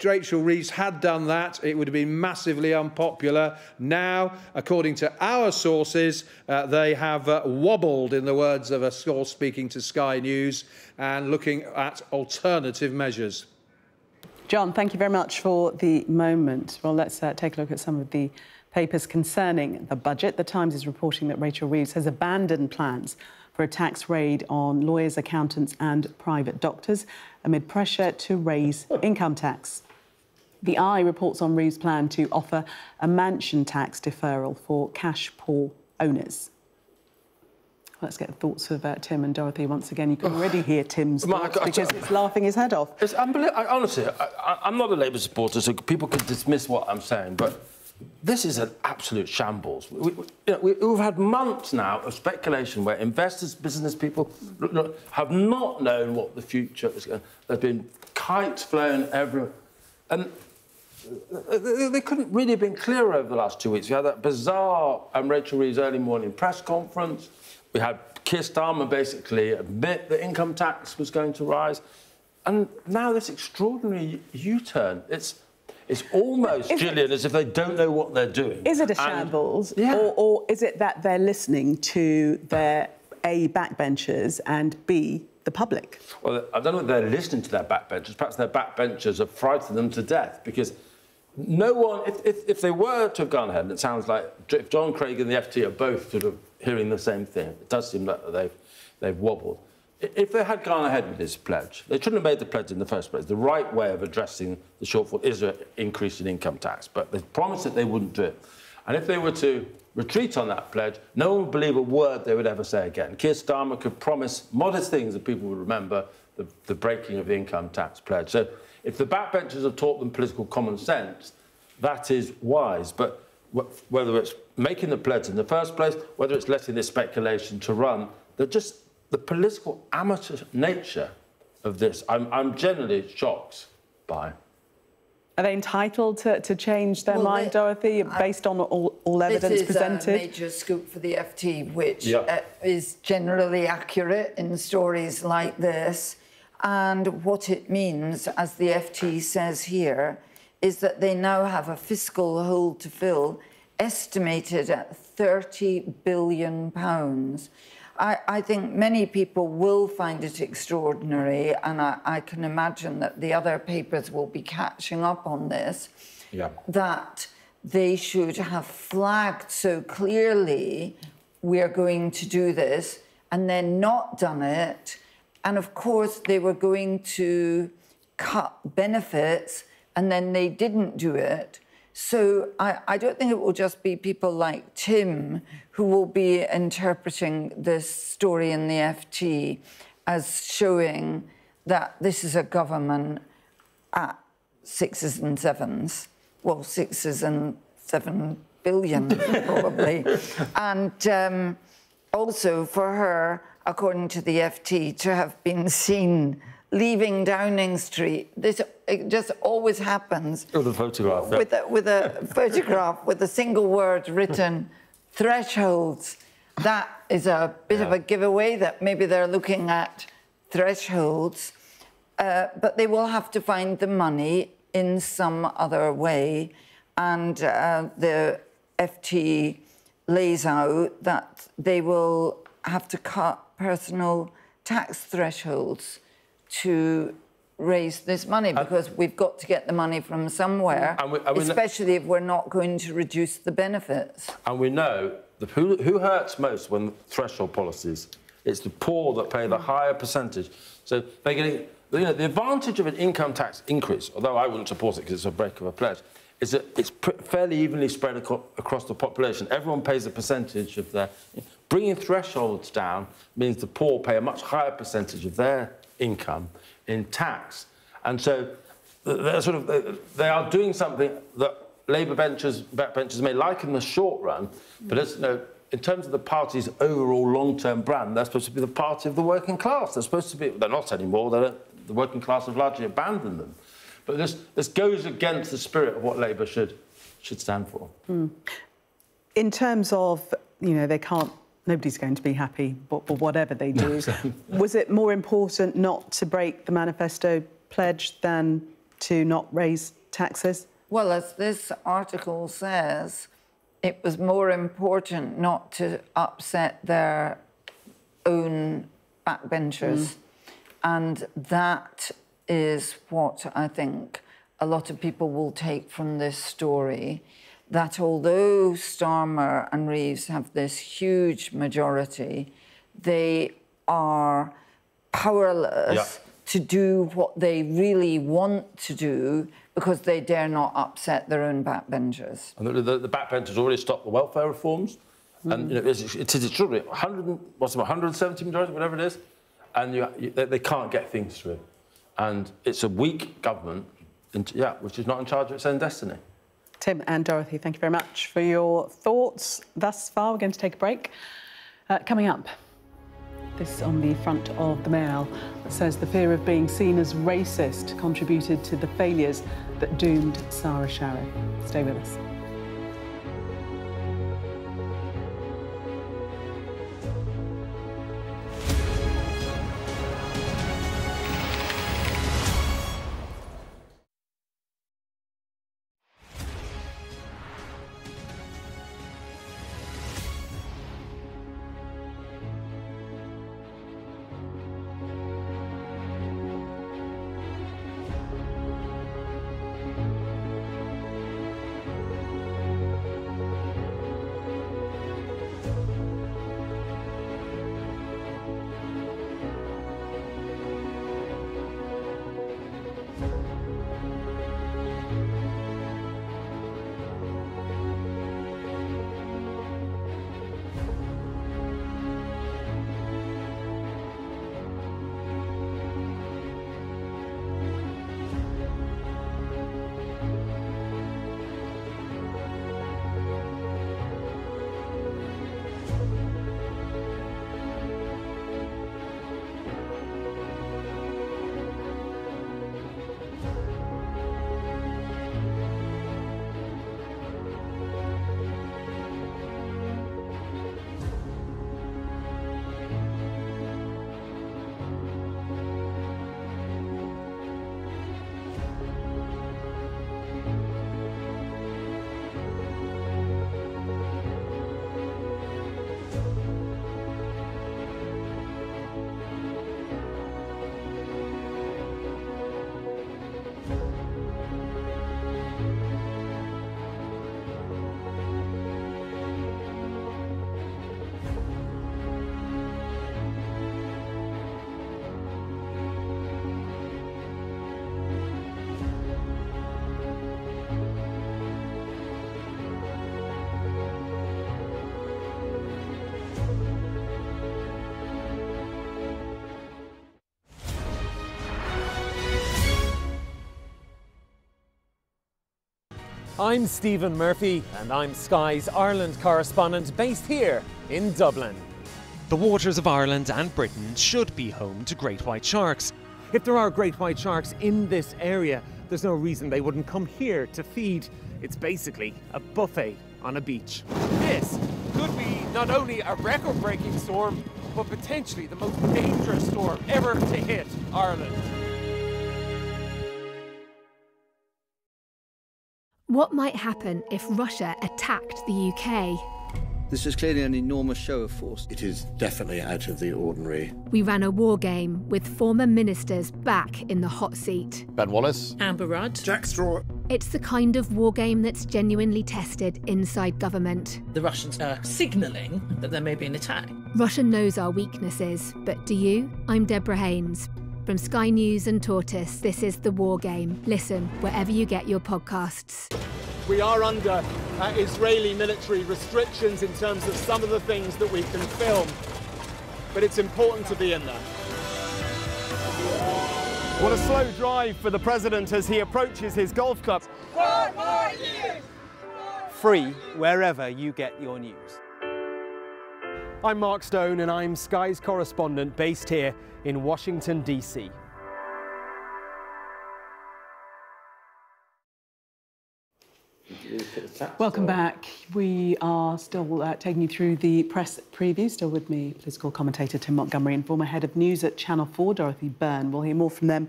Rachel Reeves had done that, it would have been massively unpopular. Now, according to our sources, they have wobbled, in the words of a source speaking to Sky News, and looking at alternative measures. John, thank you very much for the moment. Well, let's take a look at some of the papers concerning the budget. The Times is reporting that Rachel Reeves has abandoned plans for a tax raid on lawyers, accountants and private doctors amid pressure to raise income tax. The Eye reports on Reeves' plan to offer a mansion tax deferral for cash-poor owners. Let's get the thoughts of Tim and Dorothy once again. You can already hear Tim's thoughts because it's laughing his head off. It's unbelievable. Honestly, I'm not a Labour supporter, so people can dismiss what I'm saying, but this is an absolute shambles. We've had months now of speculation where investors, business people have not known what the future is going to... There's been kites flown everywhere. And they couldn't really have been clearer over the last 2 weeks. We had that bizarre Rachel Reeves early morning press conference. We had Keir Starmer basically admit that income tax was going to rise. And now this extraordinary U-turn. It's almost, Gillian, as if they don't know what they're doing. Is it a shambles? Or is it that they're listening to their A, backbenchers, and B, the public? Well, I don't know if they're listening to their backbenchers. Perhaps their backbenchers have frightened them to death, because no one, if they were to have gone ahead, and it sounds like if John Craig and the FT are both sort of hearing the same thing, it does seem like they've wobbled. If they had gone ahead with this pledge, they shouldn't have made the pledge in the first place. The right way of addressing the shortfall is an increase in income tax, but they promised that they wouldn't do it. And if they were to retreat on that pledge, no one would believe a word they would ever say again. Keir Starmer could promise modest things that people would remember, the breaking of the income tax pledge. So if the backbenchers have taught them political common sense, that is wise. But whether it's making the pledge in the first place, whether it's letting this speculation to run, the political amateur nature of this, I'm generally shocked by. Are they entitled to change their mind, Dorothy, based on all evidence presented? This is a major scoop for the FT, which is generally accurate in stories like this. And what it means, as the FT says here, is that they now have a fiscal hole to fill estimated at £30 billion. I think many people will find it extraordinary, and I can imagine that the other papers will be catching up on this, that they should have flagged so clearly, we're going to do this, and then not done it. And of course, they were going to cut benefits, and then they didn't do it. So I don't think it will just be people like Tim who will be interpreting this story in the FT as showing that this is a government at sixes and sevens. Well, 6 and 7 billion, probably. And also for her, according to the FT, to have been seen leaving Downing Street. It just always happens. With a photograph. With a photograph with a single word written, thresholds. That is a bit of a giveaway that maybe they're looking at thresholds. But they will have to find the money in some other way. And the FT lays out that they will have to cut personal tax thresholds to raise this money, because we've got to get the money from somewhere, especially if we're not going to reduce the benefits. And we know who hurts most when threshold policies, it's the poor that pay the higher percentage. So they're getting, the advantage of an income tax increase, although I wouldn't support it because it's a break of a pledge, is that it's fairly evenly spread across the population. Everyone pays a percentage of their... Bringing thresholds down means the poor pay a much higher percentage of their income in tax. And so they are doing something that Labour backbenchers may like in the short run, but as you know, in terms of the party's overall long-term brand, they're supposed to be the party of the working class. They're supposed to be... They're not anymore. The working class have largely abandoned them. But this goes against the spirit of what Labour should stand for. Mm. In terms of, you know, nobody's going to be happy for whatever they do. Was it more important not to break the manifesto pledge than to not raise taxes? Well, as this article says, it was more important not to upset their own backbenchers. And that is what I think a lot of people will take from this story, that although Starmer and Reeves have this huge majority, they are powerless to do what they really want to do because they dare not upset their own backbenchers. And the backbenchers already stopped the welfare reforms. And you know, it is extraordinary. 170 majority, whatever it is, and they can't get things through. And it's a weak government, which is not in charge of its own destiny. Tim and Dorothy, thank you very much for your thoughts thus far. We're going to take a break. Coming up, this on the front of the Mail that says the fear of being seen as racist contributed to the failures that doomed Sarah Sharif. Stay with us. I'm Stephen Murphy, and I'm Sky's Ireland correspondent based here in Dublin. The waters of Ireland and Britain should be home to great white sharks. If there are great white sharks in this area, there's no reason they wouldn't come here to feed. It's basically a buffet on a beach. This could be not only a record-breaking storm, but potentially the most dangerous storm ever to hit Ireland. What might happen if Russia attacked the UK? This is clearly an enormous show of force. It is definitely out of the ordinary. We ran a war game with former ministers back in the hot seat. Ben Wallace. Amber Rudd. Jack Straw. It's the kind of war game that's genuinely tested inside government. The Russians are signalling that there may be an attack. Russia knows our weaknesses, but do you? I'm Deborah Haynes. From Sky News and Tortoise, this is The War Game. Listen wherever you get your podcasts. We are under Israeli military restrictions in terms of some of the things that we can film, but it's important to be in there. What a slow drive for the president as he approaches his golf club. 4 more years! Free wherever you get your news. I'm Mark Stone and I'm Sky's correspondent based here in Washington, D.C. Welcome back. We are still taking you through the press preview. Still with me, political commentator Tim Montgomerie and former head of news at Channel 4, Dorothy Byrne. We'll hear more from them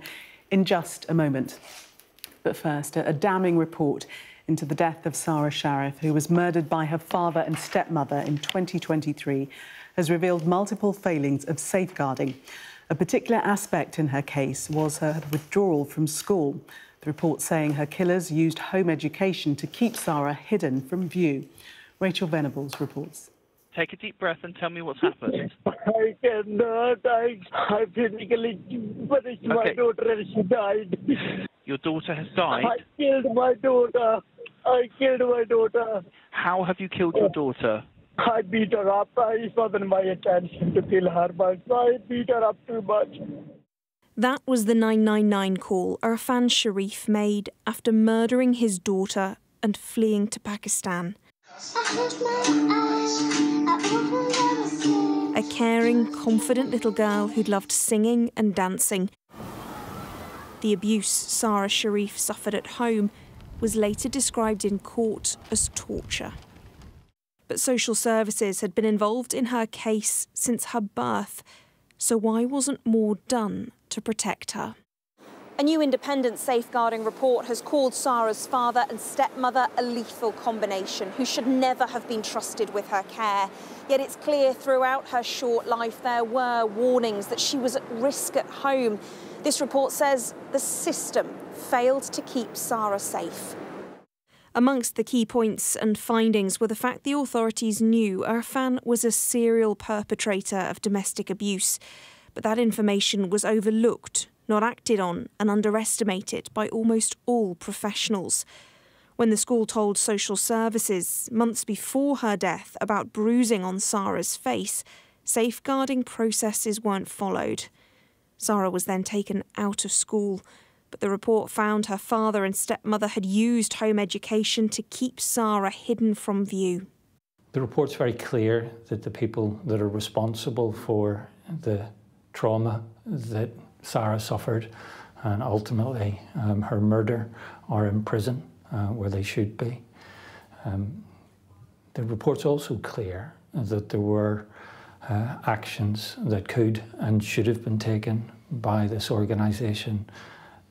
in just a moment. But first, a damning report into the death of Sarah Sharif, who was murdered by her father and stepmother in 2023, has revealed multiple failings of safeguarding. A particular aspect in her case was her withdrawal from school. The report saying her killers used home education to keep Sarah hidden from view. Rachel Venables reports. Take a deep breath and tell me what's happened. I cannot. I physically punished my daughter and she died. Your daughter has died? I killed my daughter. How have you killed your daughter? I beat her up. It wasn't my intention to kill her, but I beat her up too much. That was the 999 call Irfan Sharif made after murdering his daughter and fleeing to Pakistan. A caring, confident little girl who'd loved singing and dancing. The abuse Sarah Sharif suffered at home was later described in court as torture. But social services had been involved in her case since her birth, so why wasn't more done to protect her? A new independent safeguarding report has called Sarah's father and stepmother a lethal combination who should never have been trusted with her care. Yet it's clear throughout her short life there were warnings that she was at risk at home. This report says the system failed to keep Sarah safe. Amongst the key points and findings were the fact the authorities knew Irfan was a serial perpetrator of domestic abuse, but that information was overlooked, not acted on, and underestimated by almost all professionals. When the school told social services months before her death about bruising on Sarah's face, safeguarding processes weren't followed. Sarah was then taken out of school, but the report found her father and stepmother had used home education to keep Sarah hidden from view. The report's very clear that the people that are responsible for the trauma that Sarah suffered and ultimately her murder are in prison where they should be. The report's also clear that there were actions that could and should have been taken by this organisation,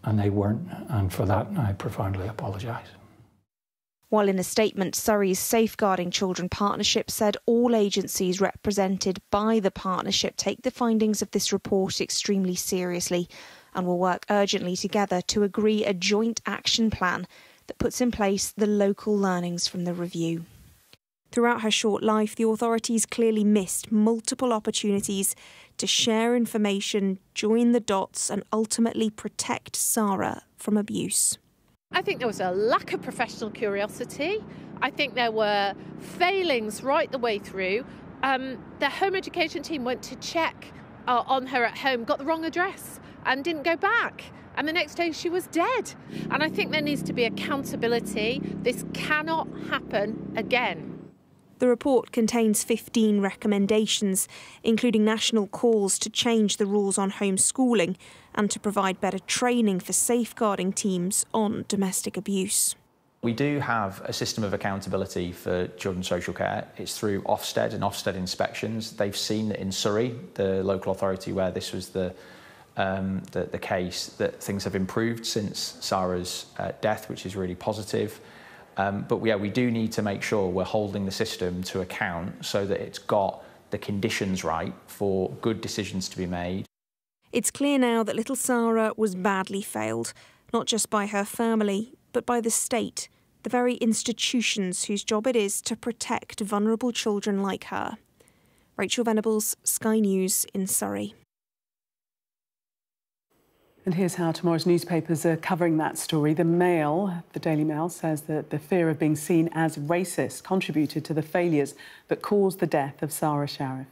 and they weren't, and for that I profoundly apologise. While in a statement, Surrey's Safeguarding Children Partnership said all agencies represented by the partnership take the findings of this report extremely seriously and will work urgently together to agree a joint action plan that puts in place the local learnings from the review. Throughout her short life, the authorities clearly missed multiple opportunities to share information, join the dots and ultimately protect Sarah from abuse. I think there was a lack of professional curiosity. I think there were failings right the way through. The home education team went to check on her at home, got the wrong address and didn't go back. And the next day she was dead. And I think there needs to be accountability. This cannot happen again. The report contains 15 recommendations, including national calls to change the rules on homeschooling and to provide better training for safeguarding teams on domestic abuse. We do have a system of accountability for children's social care. It's through Ofsted and Ofsted inspections. They've seen that in Surrey, the local authority where this was the case, that things have improved since Sarah's death, which is really positive. But we do need to make sure we're holding the system to account so that it's got the conditions right for good decisions to be made. It's clear now that little Sarah was badly failed, not just by her family, but by the state, the very institutions whose job it is to protect vulnerable children like her. Rachel Venables, Sky News in Surrey. And here's how tomorrow's newspapers are covering that story. The Mail, the Daily Mail, says that the fear of being seen as racist contributed to the failures that caused the death of Sarah Sharif.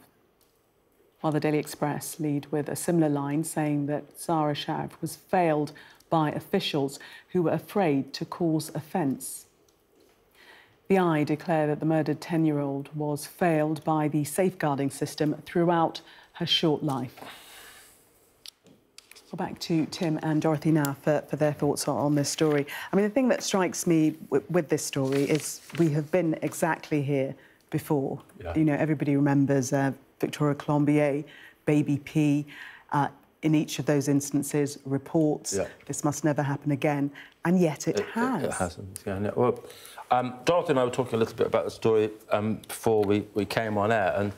While the Daily Express lead with a similar line saying that Sarah Sharif was failed by officials who were afraid to cause offence. The Eye declare that the murdered 10-year-old was failed by the safeguarding system throughout her short life. Well, back to Tim and Dorothy now for their thoughts on this story. I mean, the thing that strikes me with this story is we have been exactly here before. Yeah. You know, everybody remembers Victoria Colombier, Baby P. In each of those instances, reports, this must never happen again, and yet it has. It hasn't, yeah. No. Well, Dorothy and I were talking a little bit about the story before we came on air, and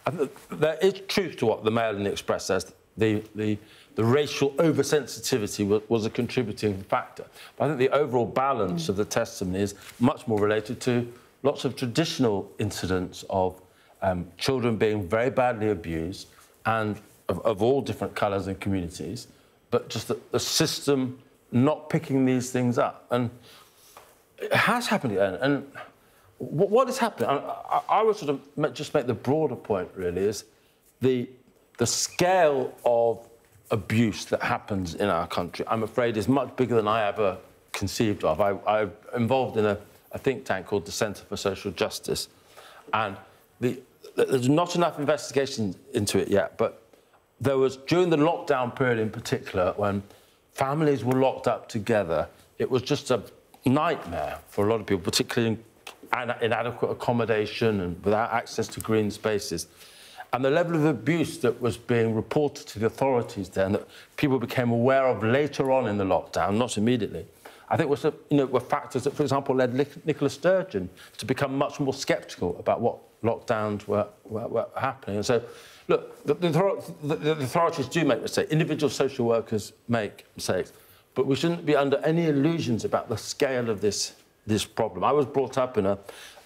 I think there is truth to what the Mail and the Express says. The racial oversensitivity was a contributing factor. But I think the overall balance of the testimony is much more related to lots of traditional incidents of children being very badly abused and of all different colours and communities, but just the system not picking these things up. And it has happened again. And what is happening, I would sort of just make the broader point, really, is the scale of abuse that happens in our country, I'm afraid, is much bigger than I ever conceived of. I'm involved in a think tank called the Centre for Social Justice, and there's not enough investigation into it yet, but there was, during the lockdown period in particular, when families were locked up together, it was just a nightmare for a lot of people, particularly in inadequate accommodation and without access to green spaces. And the level of abuse that was being reported to the authorities there and that people became aware of later on in the lockdown, not immediately, I think were factors that, for example, led Nicola Sturgeon to become much more sceptical about what lockdowns were happening. And so, look, the authorities do make mistakes. Individual social workers make mistakes. But we shouldn't be under any illusions about the scale of this problem. I was brought up in a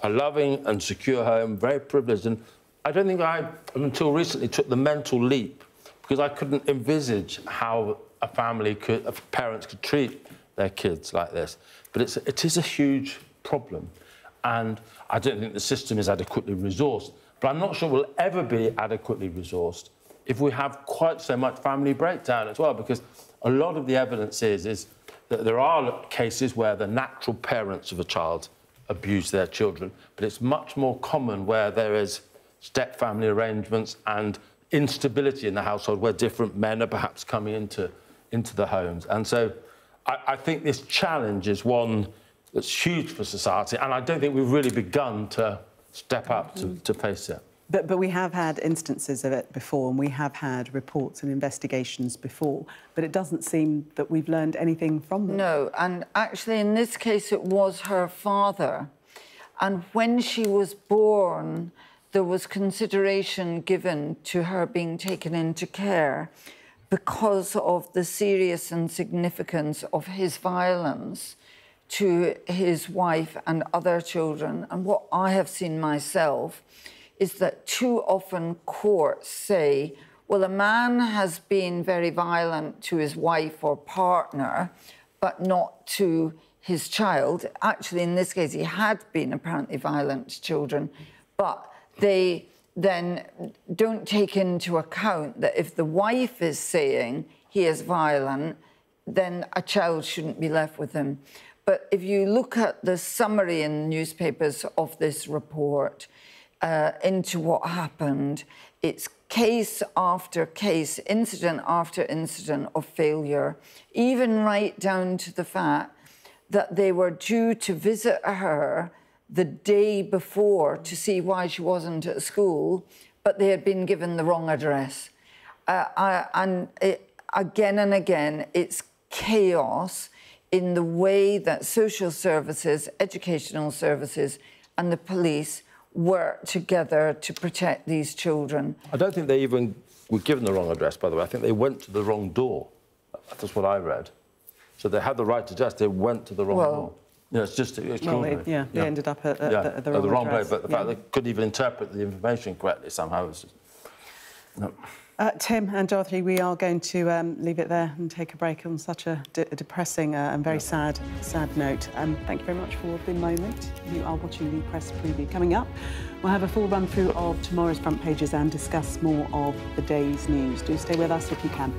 loving and secure home, very privileged, and I don't think I, until recently, took the mental leap because I couldn't envisage how parents could treat their kids like this. But it is a huge problem, and I don't think the system is adequately resourced. But I'm not sure we'll ever be adequately resourced if we have quite so much family breakdown as well, because a lot of the evidence is that there are cases where the natural parents of a child abuse their children, but it's much more common where there is step-family arrangements and instability in the household where different men are perhaps coming into the homes. And so I think this challenge is one that's huge for society, and I don't think we've really begun to step up to face it. But we have had instances of it before, and we have had reports and investigations before, but it doesn't seem that we've learned anything from them. No, and actually in this case it was her father. And when she was born, there was consideration given to her being taken into care because of the serious and significance of his violence to his wife and other children. And what I have seen myself is that too often courts say, well, a man has been very violent to his wife or partner, but not to his child. Actually, in this case, he had been apparently violent to children, but they then don't take into account that if the wife is saying he is violent, then a child shouldn't be left with him. But if you look at the summary in newspapers of this report into what happened, it's case after case, incident after incident of failure, even right down to the fact that they were due to visit her the day before to see why she wasn't at school, but they had been given the wrong address. Again and again, it's chaos in the way that social services, educational services, and the police work together to protect these children. I don't think they even were given the wrong address, by the way. I think they went to the wrong door. That's what I read. So they had the right address, they went to the wrong door. Yeah, it's just extraordinary. Well, they ended up at the wrong place, address. but the fact they couldn't even interpret the information correctly somehow was just... No. Tim and Dorothy, we are going to leave it there and take a break on such a depressing and very sad note. Thank you very much for the moment. You are watching the press preview. Coming up, we'll have a full run-through of tomorrow's front pages and discuss more of the day's news. Do stay with us if you can.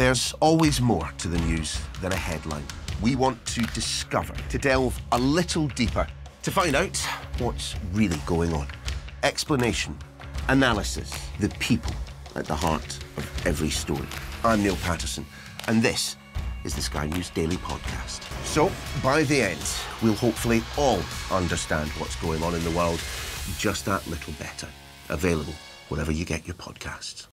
There's always more to the news than a headline. We want to discover, to delve a little deeper, to find out what's really going on. Explanation, analysis, the people at the heart of every story. I'm Neil Patterson, and this is the Sky News Daily Podcast. So, by the end, we'll hopefully all understand what's going on in the world just that little better. Available wherever you get your podcasts.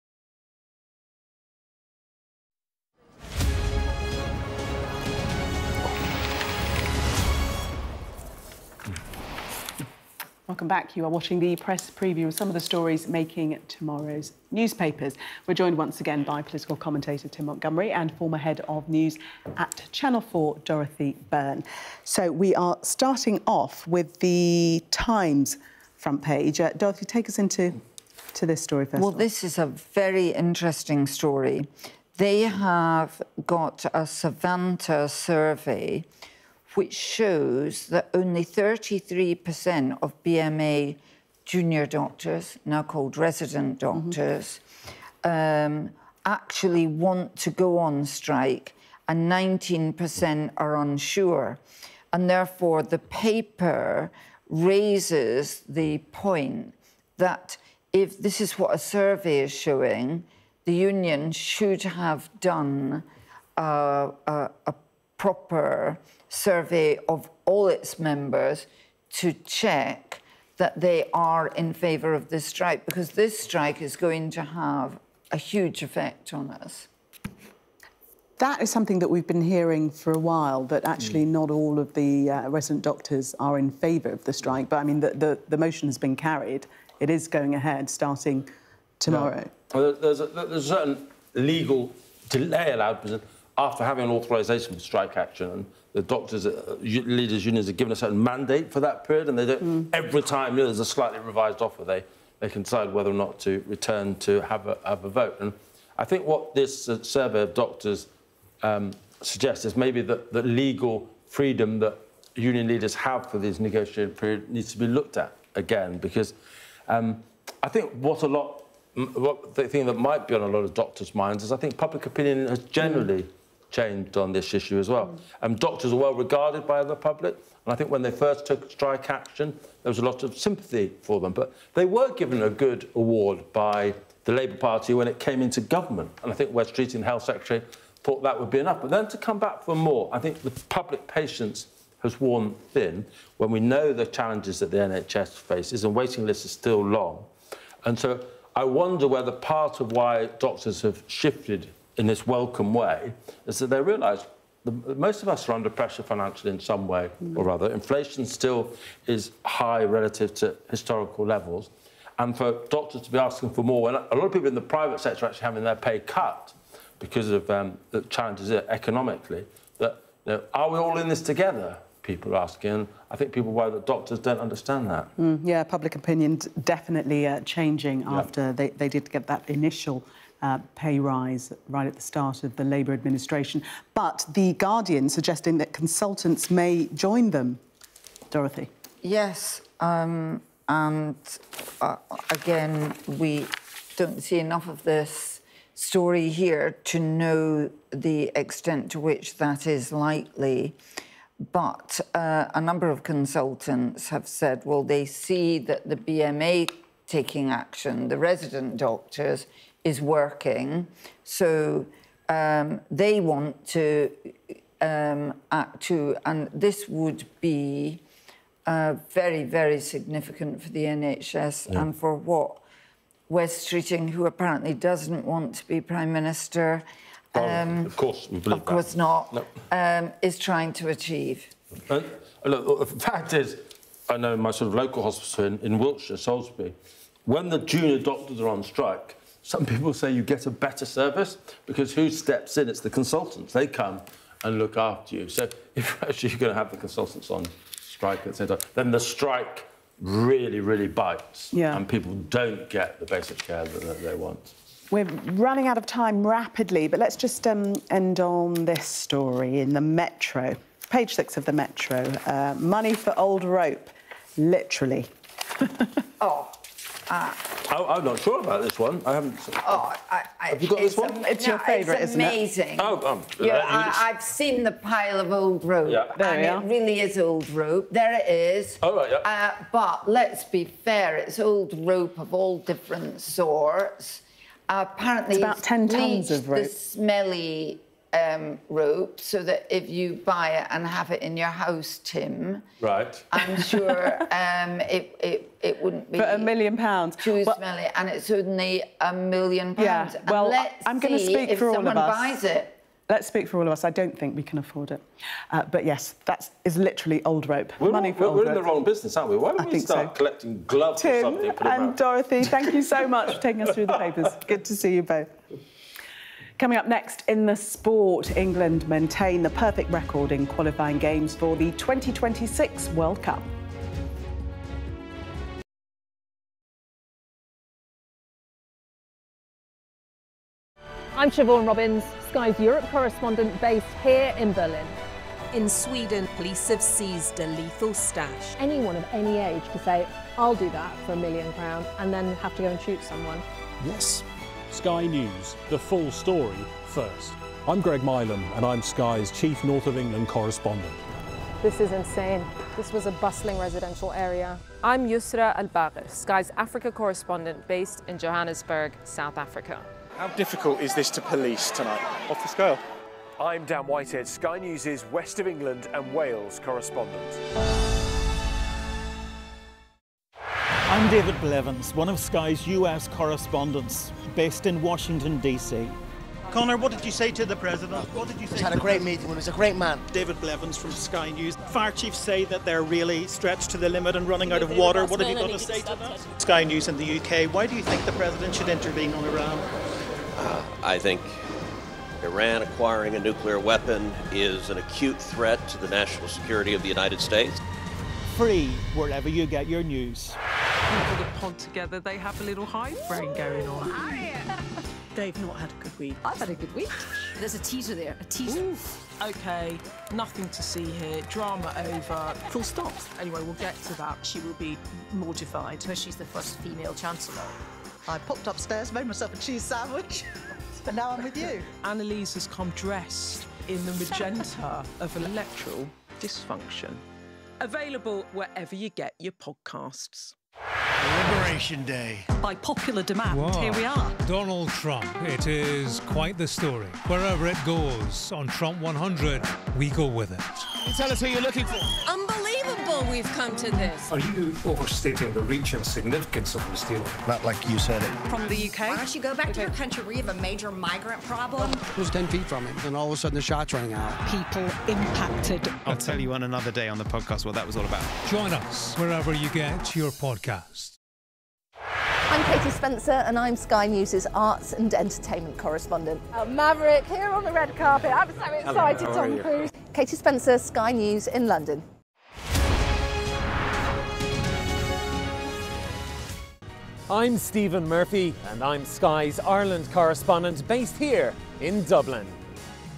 Welcome back. You are watching the press preview of some of the stories making tomorrow's newspapers. We're joined once again by political commentator Tim Montgomerie and former head of news at Channel 4, Dorothy Byrne. So we are starting off with the Times front page. Dorothy, take us into this story first. Well, this is a very interesting story. They have got a Savanta survey which shows that only 33% of BMA junior doctors, now called resident doctors, actually want to go on strike, and 19% are unsure. And therefore, the paper raises the point that if this is what a survey is showing, the union should have done a proper survey of all its members to check that they are in favour of this strike, because this strike is going to have a huge effect on us. That is something that we've been hearing for a while, that actually not all of the resident doctors are in favour of the strike. But, I mean, the motion has been carried. It is going ahead, starting tomorrow. Yeah. Well, there's a certain legal delay allowed after having an authorisation for strike action, and the doctors, leaders' unions are given a certain mandate for that period, and they don't. Every time there's a slightly revised offer, they can decide whether or not to return to have a vote. And I think what this survey of doctors suggests is maybe that the legal freedom that union leaders have for this negotiated period needs to be looked at again, because I think what the thing that might be on a lot of doctors' minds is I think public opinion has generally changed on this issue as well. Doctors are well regarded by the public, and I think when they first took strike action, there was a lot of sympathy for them. But they were given a good award by the Labour Party when it came into government, and I think Wes Streeting, the Health Secretary, thought that would be enough. But then to come back for more, I think the public patience has worn thin when we know the challenges that the NHS faces, and waiting lists are still long. And so I wonder whether part of why doctors have shifted in this welcome way is that they realise that most of us are under pressure financially in some way or other. Inflation still is high relative to historical levels. And for doctors to be asking for more, when a lot of people in the private sector are actually having their pay cut because of the challenges economically, that are we all in this together? People are asking. And I think people worry that doctors don't understand that. Yeah, public opinion definitely changing after they did get that initial pay rise right at the start of the Labour administration. But The Guardian suggesting that consultants may join them. Dorothy? Yes, and again, we don't see enough of this story here to know the extent to which that is likely. But a number of consultants have said, well, they see that the BMA taking action, the resident doctors, is working, so they want to act too, and this would be very, very significant for the NHS and for what Wes Streeting, who apparently doesn't want to be Prime Minister, of course, we believe of course not, is trying to achieve. Look, the fact is, I know my sort of local hospital in Wiltshire, Salisbury, when the junior doctors are on strike, some people say you get a better service because who steps in? It's the consultants. They come and look after you. So if actually you're going to have the consultants on strike at the same time, then the strike really, really bites, and people don't get the basic care that they want. We're running out of time rapidly, but let's just end on this story in the Metro. Page 6 of the Metro. Money for old rope, literally. I'm not sure about this one. I haven't... Oh, have you got this one? It's your favourite, isn't it? It's amazing. Oh, yeah, I've seen the pile of old rope. Yeah. There we are. It really is old rope. There it is. Oh, right, yeah. But let's be fair, it's old rope of all different sorts. Apparently, it's about 10 tons of rope. The smelly rope, so that if you buy it and have it in your house, Tim, right, I'm sure it wouldn't be for £1 million too smelly, and it's only £1 million. Yeah, well, I'm going to speak if for all of someone us. Buys it. Let's speak for all of us. I don't think we can afford it. But yes, that is literally old rope. We're Rope. in the wrong business, aren't we? Why don't we start collecting gloves or something? Tim and Dorothy, thank you so much for taking us through the papers. Good to see you both. Coming up next in the sport, England maintain the perfect record in qualifying games for the 2026 World Cup. I'm Siobhan Robbins, Sky's Europe correspondent based here in Berlin. In Sweden, police have seized a lethal stash. Anyone of any age could say, I'll do that for £1 million and then have to go and shoot someone. Yes. Sky News, the full story first. I'm Greg Milam and I'm Sky's Chief North of England correspondent. This is insane. This was a bustling residential area. I'm Yusra Al-Bagher, Sky's Africa correspondent based in Johannesburg, South Africa. How difficult is this to police tonight? Off the scale. I'm Dan Whitehead, Sky News' West of England and Wales correspondent. I'm David Blevins, one of Sky's US correspondents based in Washington, D.C. Connor, what did you say to the President? What did you say? He's had a great meeting with him. He's a great man. David Blevins from Sky News. Fire chiefs say that they're really stretched to the limit and running out of water. What have you got to say to that? Sky News in the UK, why do you think the President should intervene on Iran? I think Iran acquiring a nuclear weapon is an acute threat to the national security of the United States. Free wherever you get your news. We put a pod together, they have a little hive brain going on. They've not had a good week. I've had a good week. There's a teaser there, a teaser. Oof. OK, nothing to see here. Drama over. Full stop. Anyway, we'll get to that. She will be mortified. She's the first female chancellor. I popped upstairs, made myself a cheese sandwich, and now I'm with you. Annalise has come dressed in the magenta of electoral dysfunction. Available wherever you get your podcasts. Liberation Day. By popular demand, Wow. here we are. Donald Trump. It is quite the story. Wherever it goes, on Trump 100, we go with it. Can you tell us who you're looking for? Unbelievable we've come to this. Are you overstating the reach and significance of this deal? Not like you said it. From the UK? Why don't you go back to your country where you have a major migrant problem? It was 10 feet from him, and all of a sudden the shot's rang out. People impacted. I'll tell you on another day on the podcast what that was all about. Join us wherever you get your podcast. I'm Katie Spencer and I'm Sky News' arts and entertainment correspondent. Maverick here on the red carpet. I'm so excited, Hello, how are Tom you? Cruise. Katie Spencer, Sky News in London. I'm Stephen Murphy and I'm Sky's Ireland correspondent based here in Dublin.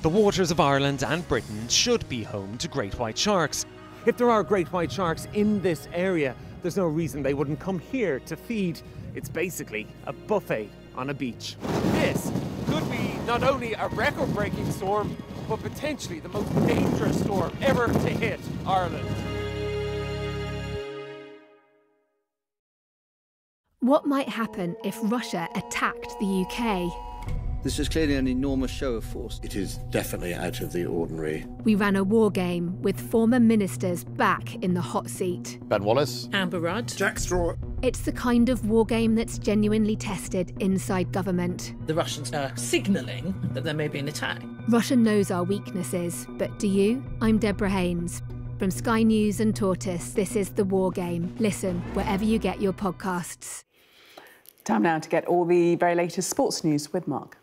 The waters of Ireland and Britain should be home to great white sharks. If there are great white sharks in this area, there's no reason they wouldn't come here to feed. It's basically a buffet on a beach. This could be not only a record-breaking storm, but potentially the most dangerous storm ever to hit Ireland. What might happen if Russia attacked the UK? This is clearly an enormous show of force. It is definitely out of the ordinary. We ran a war game with former ministers back in the hot seat. Ben Wallace. Amber Rudd. Jack Straw. It's the kind of war game that's genuinely tested inside government. The Russians are signalling that there may be an attack. Russia knows our weaknesses, but do you? I'm Deborah Haynes. From Sky News and Tortoise, this is The War Game. Listen wherever you get your podcasts. Time now to get all the very latest sports news with Mark.